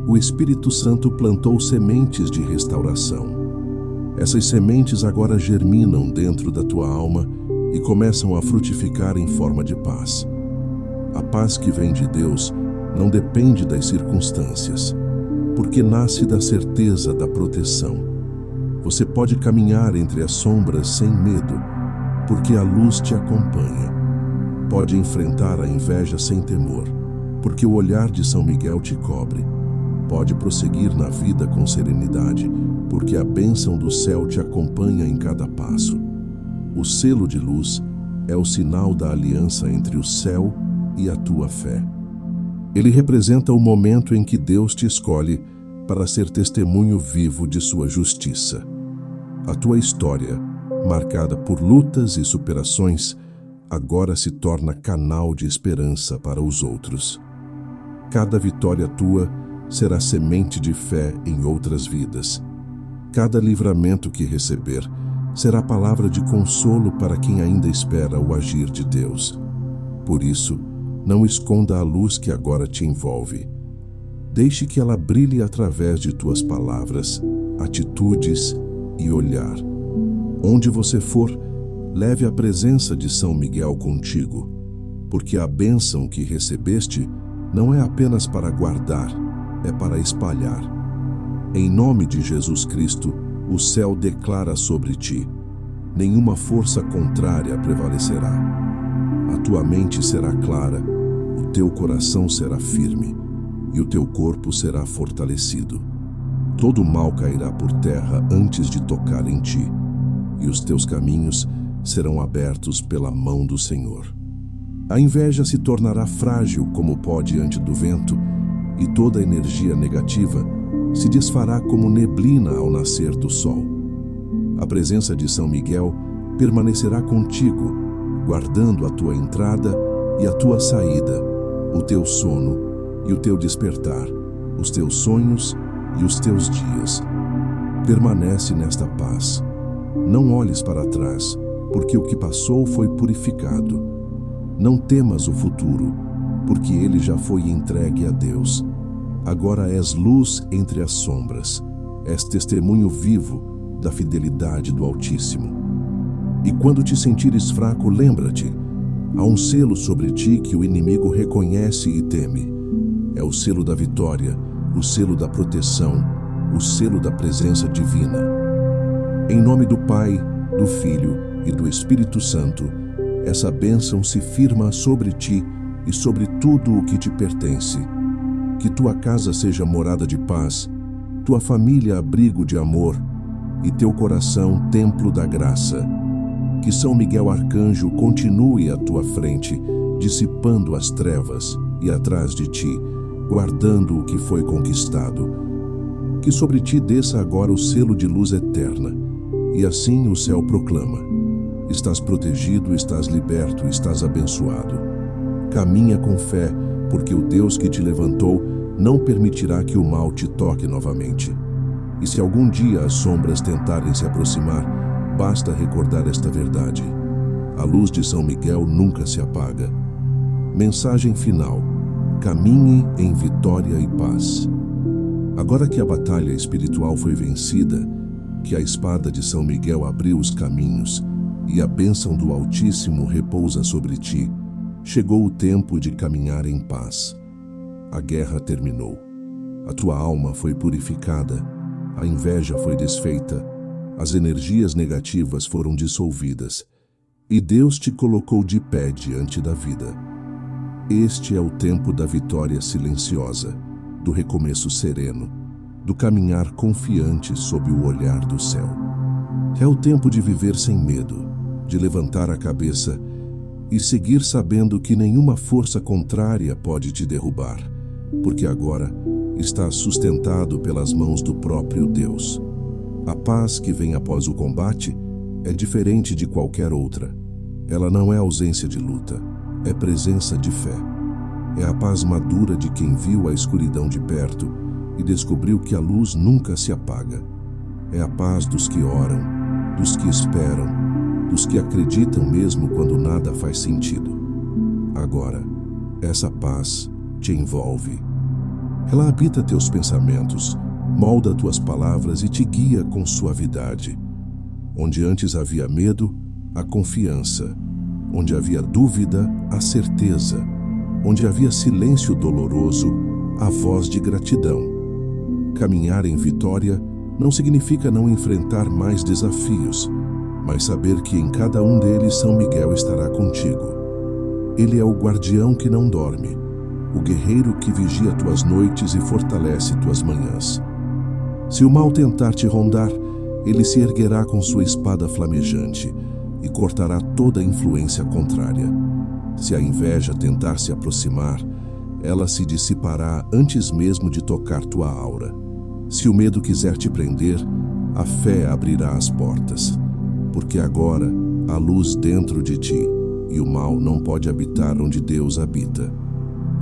o Espírito Santo plantou sementes de restauração. Essas sementes agora germinam dentro da tua alma e começam a frutificar em forma de paz. A paz que vem de Deus não depende das circunstâncias, porque nasce da certeza da proteção. Você pode caminhar entre as sombras sem medo, porque a luz te acompanha. Pode enfrentar a inveja sem temor, porque o olhar de São Miguel te cobre. Pode prosseguir na vida com serenidade, porque a bênção do céu te acompanha em cada passo. O selo de luz é o sinal da aliança entre o céu e a tua fé. Ele representa o momento em que Deus te escolhe para ser testemunho vivo de sua justiça. A tua história, marcada por lutas e superações, agora se torna canal de esperança para os outros. Cada vitória tua será semente de fé em outras vidas. Cada livramento que receber será palavra de consolo para quem ainda espera o agir de Deus. Por isso, não esconda a luz que agora te envolve. Deixe que ela brilhe através de tuas palavras, atitudes e olhar. Onde você for, leve a presença de São Miguel contigo, porque a bênção que recebeste não é apenas para guardar, é para espalhar. Em nome de Jesus Cristo, o céu declara sobre ti: nenhuma força contrária prevalecerá. A tua mente será clara, o teu coração será firme e o teu corpo será fortalecido. Todo mal cairá por terra antes de tocar em ti, e os teus caminhos serão abertos pela mão do Senhor. A inveja se tornará frágil como o pó diante do vento, e toda energia negativa se desfará como neblina ao nascer do sol. A presença de São Miguel permanecerá contigo, guardando a tua entrada e a tua saída, o teu sono e o teu despertar, os teus sonhos e os teus dias. Permanece nesta paz. Não olhes para trás, porque o que passou foi purificado. Não temas o futuro, porque ele já foi entregue a Deus. Agora és luz entre as sombras. És testemunho vivo da fidelidade do Altíssimo. E quando te sentires fraco, lembra-te: há um selo sobre ti que o inimigo reconhece e teme. É o selo da vitória, o selo da proteção, o selo da presença divina. Em nome do Pai, do Filho e do Espírito Santo, essa bênção se firma sobre ti e sobre tudo o que te pertence. Que tua casa seja morada de paz, tua família abrigo de amor e teu coração templo da graça. Que São Miguel Arcanjo continue à tua frente, dissipando as trevas, e atrás de ti, guardando o que foi conquistado. Que sobre ti desça agora o selo de luz eterna, e assim o céu proclama: estás protegido, estás liberto, estás abençoado. Caminha com fé, porque o Deus que te levantou não permitirá que o mal te toque novamente. E se algum dia as sombras tentarem se aproximar, basta recordar esta verdade: a luz de São Miguel nunca se apaga. Mensagem final: caminhe em vitória e paz. Agora que a batalha espiritual foi vencida, que a espada de São Miguel abriu os caminhos e a bênção do Altíssimo repousa sobre ti, chegou o tempo de caminhar em paz. A guerra terminou. A tua alma foi purificada, a inveja foi desfeita, as energias negativas foram dissolvidas, e Deus te colocou de pé diante da vida. Este é o tempo da vitória silenciosa, do recomeço sereno, do caminhar confiante sob o olhar do céu. É o tempo de viver sem medo, de levantar a cabeça e seguir sabendo que nenhuma força contrária pode te derrubar, porque agora estás sustentado pelas mãos do próprio Deus. A paz que vem após o combate é diferente de qualquer outra. Ela não é ausência de luta, é presença de fé. É a paz madura de quem viu a escuridão de perto e descobriu que a luz nunca se apaga. É a paz dos que oram, dos que esperam, dos que acreditam mesmo quando nada faz sentido. Agora, essa paz te envolve. Ela habita teus pensamentos, molda tuas palavras e te guia com suavidade. Onde antes havia medo, há confiança. Onde havia dúvida, há certeza. Onde havia silêncio doloroso, há voz de gratidão. Caminhar em vitória não significa não enfrentar mais desafios, mas saber que em cada um deles São Miguel estará contigo. Ele é o guardião que não dorme, o guerreiro que vigia tuas noites e fortalece tuas manhãs. Se o mal tentar te rondar, ele se erguerá com sua espada flamejante e cortará toda influência contrária. Se a inveja tentar se aproximar, ela se dissipará antes mesmo de tocar tua aura. Se o medo quiser te prender, a fé abrirá as portas, porque agora há luz dentro de ti e o mal não pode habitar onde Deus habita.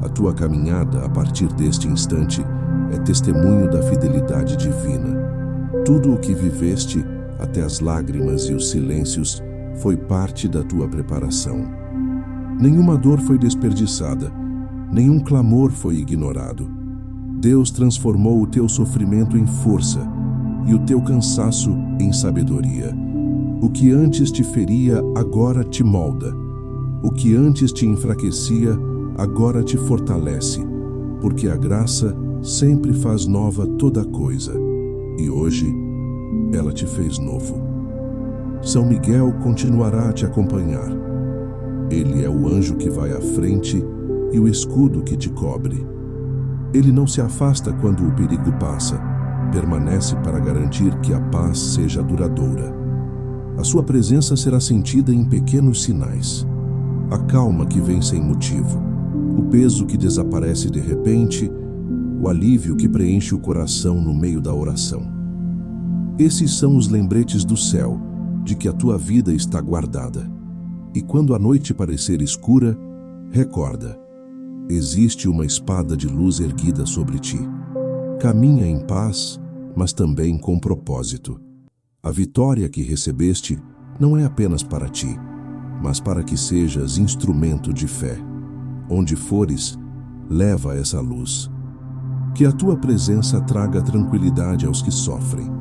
A tua caminhada, a partir deste instante, é testemunho da fidelidade divina. Tudo o que viveste, até as lágrimas e os silêncios, foi parte da tua preparação. Nenhuma dor foi desperdiçada, nenhum clamor foi ignorado. Deus transformou o teu sofrimento em força e o teu cansaço em sabedoria. O que antes te feria, agora te molda. O que antes te enfraquecia, agora te fortalece, porque a graça sempre faz nova toda coisa, e hoje ela te fez novo. São Miguel continuará a te acompanhar. Ele é o anjo que vai à frente e o escudo que te cobre. Ele não se afasta quando o perigo passa, permanece para garantir que a paz seja duradoura. A sua presença será sentida em pequenos sinais. A calma que vem sem motivo, o peso que desaparece de repente, o alívio que preenche o coração no meio da oração. Esses são os lembretes do céu, de que a tua vida está guardada. E quando a noite parecer escura, recorda, existe uma espada de luz erguida sobre ti. Caminha em paz, mas também com propósito. A vitória que recebeste não é apenas para ti, mas para que sejas instrumento de fé. Onde fores, leva essa luz. Que a tua presença traga tranquilidade aos que sofrem,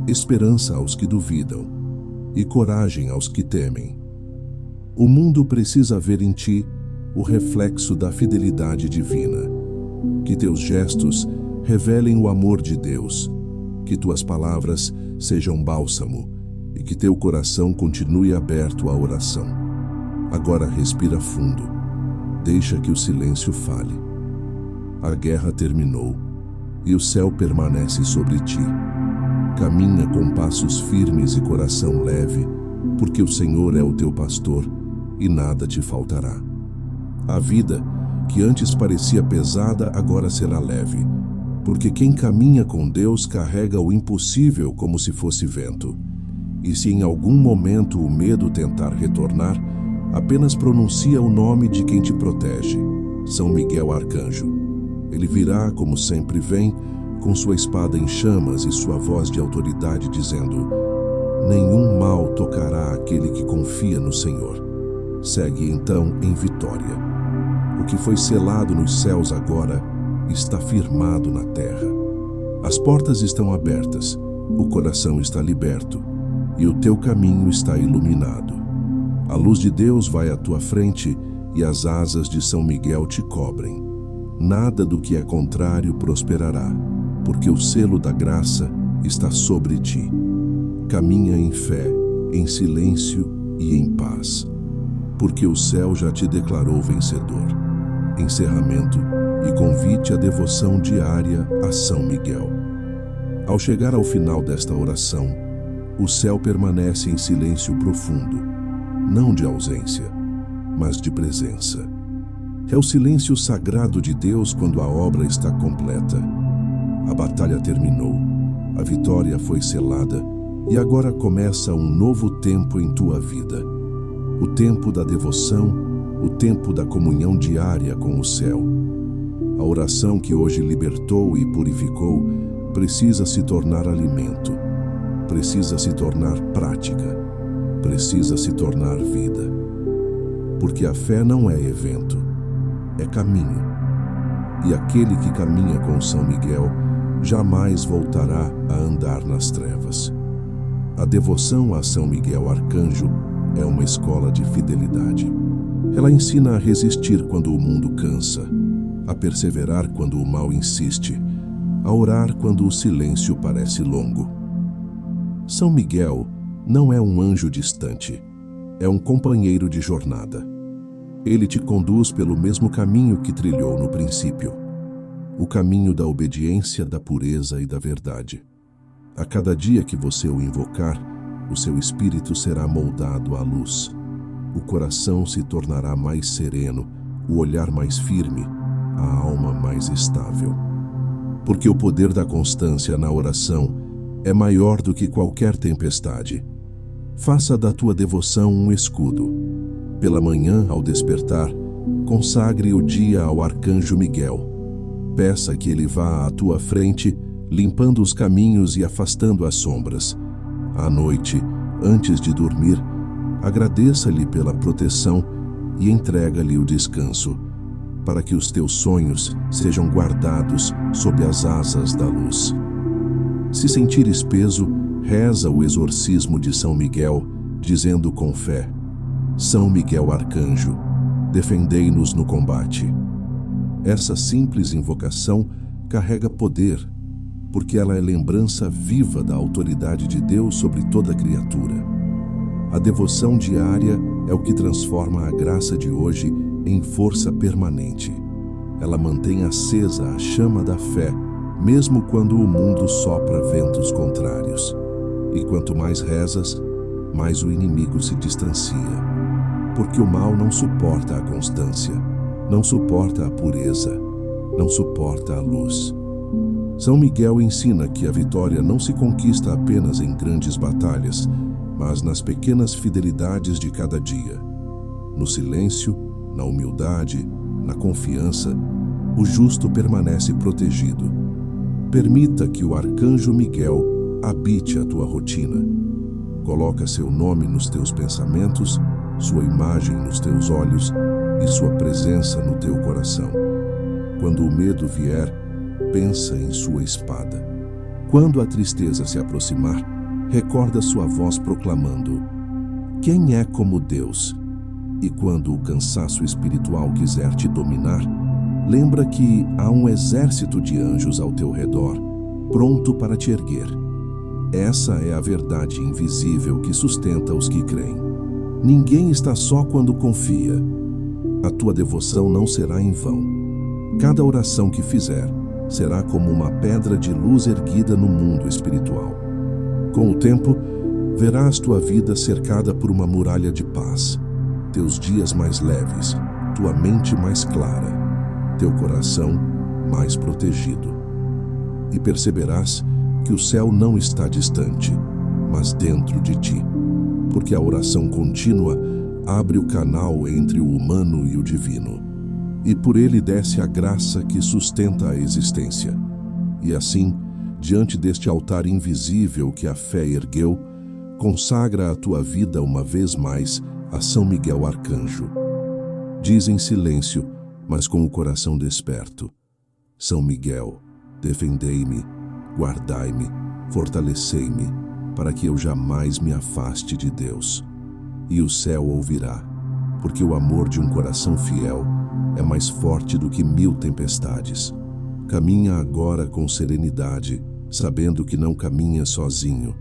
esperança aos que duvidam e coragem aos que temem. O mundo precisa ver em ti o reflexo da fidelidade divina. Que teus gestos revelem o amor de Deus, que tuas palavras sejam bálsamo e que teu coração continue aberto à oração. Agora respira fundo, deixa que o silêncio fale. A guerra terminou e o céu permanece sobre ti. Caminha com passos firmes e coração leve, porque o Senhor é o teu pastor e nada te faltará. A vida, que antes parecia pesada, agora será leve, porque quem caminha com Deus carrega o impossível como se fosse vento. E se em algum momento o medo tentar retornar, apenas pronuncia o nome de quem te protege, São Miguel Arcanjo. Ele virá, como sempre vem, com sua espada em chamas e sua voz de autoridade, dizendo: nenhum mal tocará aquele que confia no Senhor. Segue então em vitória. O que foi selado nos céus agora está firmado na terra. As portas estão abertas, o coração está liberto e o teu caminho está iluminado. A luz de Deus vai à tua frente e as asas de São Miguel te cobrem. Nada do que é contrário prosperará, porque o selo da graça está sobre ti. Caminha em fé, em silêncio e em paz, porque o céu já te declarou vencedor. Encerramento e convite à devoção diária a São Miguel. Ao chegar ao final desta oração, o céu permanece em silêncio profundo, não de ausência, mas de presença. É o silêncio sagrado de Deus quando a obra está completa. A batalha terminou, a vitória foi selada e agora começa um novo tempo em tua vida. O tempo da devoção, o tempo da comunhão diária com o céu. A oração que hoje libertou e purificou precisa se tornar alimento. precisa se tornar prática, precisa se tornar vida. Porque a fé não é evento, é caminho. E aquele que caminha com São Miguel jamais voltará a andar nas trevas. A devoção a São Miguel Arcanjo é uma escola de fidelidade. Ela ensina a resistir quando o mundo cansa, a perseverar quando o mal insiste, a orar quando o silêncio parece longo. São Miguel não é um anjo distante, é um companheiro de jornada. Ele te conduz pelo mesmo caminho que trilhou no princípio, o caminho da obediência, da pureza e da verdade. A cada dia que você o invocar, o seu espírito será moldado à luz. O coração se tornará mais sereno, o olhar mais firme, a alma mais estável. Porque o poder da constância na oração é maior do que qualquer tempestade. Faça da tua devoção um escudo. Pela manhã, ao despertar, consagre o dia ao Arcanjo Miguel. Peça que ele vá à tua frente, limpando os caminhos e afastando as sombras. À noite, antes de dormir, agradeça-lhe pela proteção e entrega-lhe o descanso, para que os teus sonhos sejam guardados sob as asas da luz. Se sentires peso, reza o exorcismo de São Miguel, dizendo com fé: São Miguel Arcanjo, defendei-nos no combate. Essa simples invocação carrega poder, porque ela é lembrança viva da autoridade de Deus sobre toda criatura. A devoção diária é o que transforma a graça de hoje em força permanente. Ela mantém acesa a chama da fé, mesmo quando o mundo sopra ventos contrários. E quanto mais rezas, mais o inimigo se distancia. Porque o mal não suporta a constância, não suporta a pureza, não suporta a luz. São Miguel ensina que a vitória não se conquista apenas em grandes batalhas, mas nas pequenas fidelidades de cada dia. No silêncio, na humildade, na confiança, o justo permanece protegido. Permita que o Arcanjo Miguel habite a tua rotina. Coloca seu nome nos teus pensamentos, sua imagem nos teus olhos e sua presença no teu coração. Quando o medo vier, pensa em sua espada. Quando a tristeza se aproximar, recorda sua voz proclamando: quem é como Deus? E quando o cansaço espiritual quiser te dominar, lembra que há um exército de anjos ao teu redor, pronto para te erguer. Essa é a verdade invisível que sustenta os que creem. Ninguém está só quando confia. A tua devoção não será em vão. Cada oração que fizer será como uma pedra de luz erguida no mundo espiritual. Com o tempo, verás tua vida cercada por uma muralha de paz, teus dias mais leves, tua mente mais clara, teu coração mais protegido. E perceberás que o céu não está distante, mas dentro de ti, porque a oração contínua abre o canal entre o humano e o divino, e por ele desce a graça que sustenta a existência. E assim, diante deste altar invisível que a fé ergueu, consagra a tua vida uma vez mais a São Miguel Arcanjo. Diz em silêncio, mas com o coração desperto: São Miguel, defendei-me, guardai-me, fortalecei-me, para que eu jamais me afaste de Deus. E o céu ouvirá, porque o amor de um coração fiel é mais forte do que 1000 tempestades. Caminha agora com serenidade, sabendo que não caminha sozinho.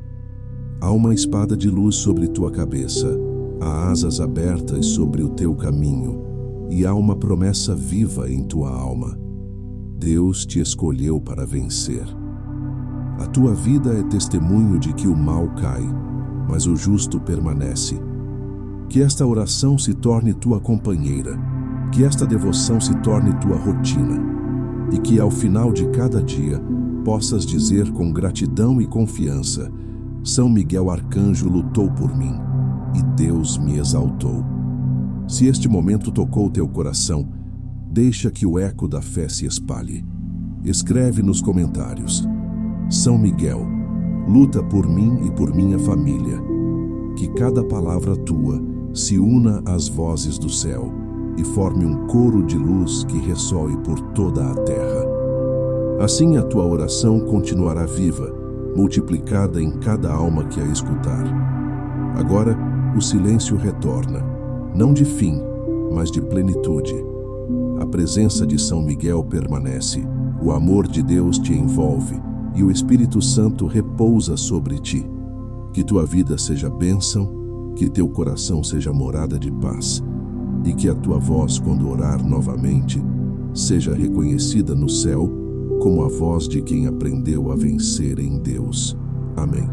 Há uma espada de luz sobre tua cabeça, há asas abertas sobre o teu caminho, e há uma promessa viva em tua alma. Deus te escolheu para vencer. A tua vida é testemunho de que o mal cai, mas o justo permanece. Que esta oração se torne tua companheira, que esta devoção se torne tua rotina, e que ao final de cada dia possas dizer com gratidão e confiança: São Miguel Arcanjo lutou por mim, e Deus me exaltou. Se este momento tocou teu coração, deixa que o eco da fé se espalhe. Escreve nos comentários: São Miguel, Luta por mim e por minha família. Que cada palavra tua se una às vozes do céu e forme um coro de luz que ressoe por toda a terra. Assim a tua oração continuará viva, multiplicada em cada alma que a escutar. Agora o silêncio retorna, não de fim, mas de plenitude. A presença de São Miguel permanece, o amor de Deus te envolve e o Espírito Santo repousa sobre ti. Que tua vida seja bênção, que teu coração seja morada de paz e que a tua voz, quando orar novamente, seja reconhecida no céu como a voz de quem aprendeu a vencer em Deus. Amém.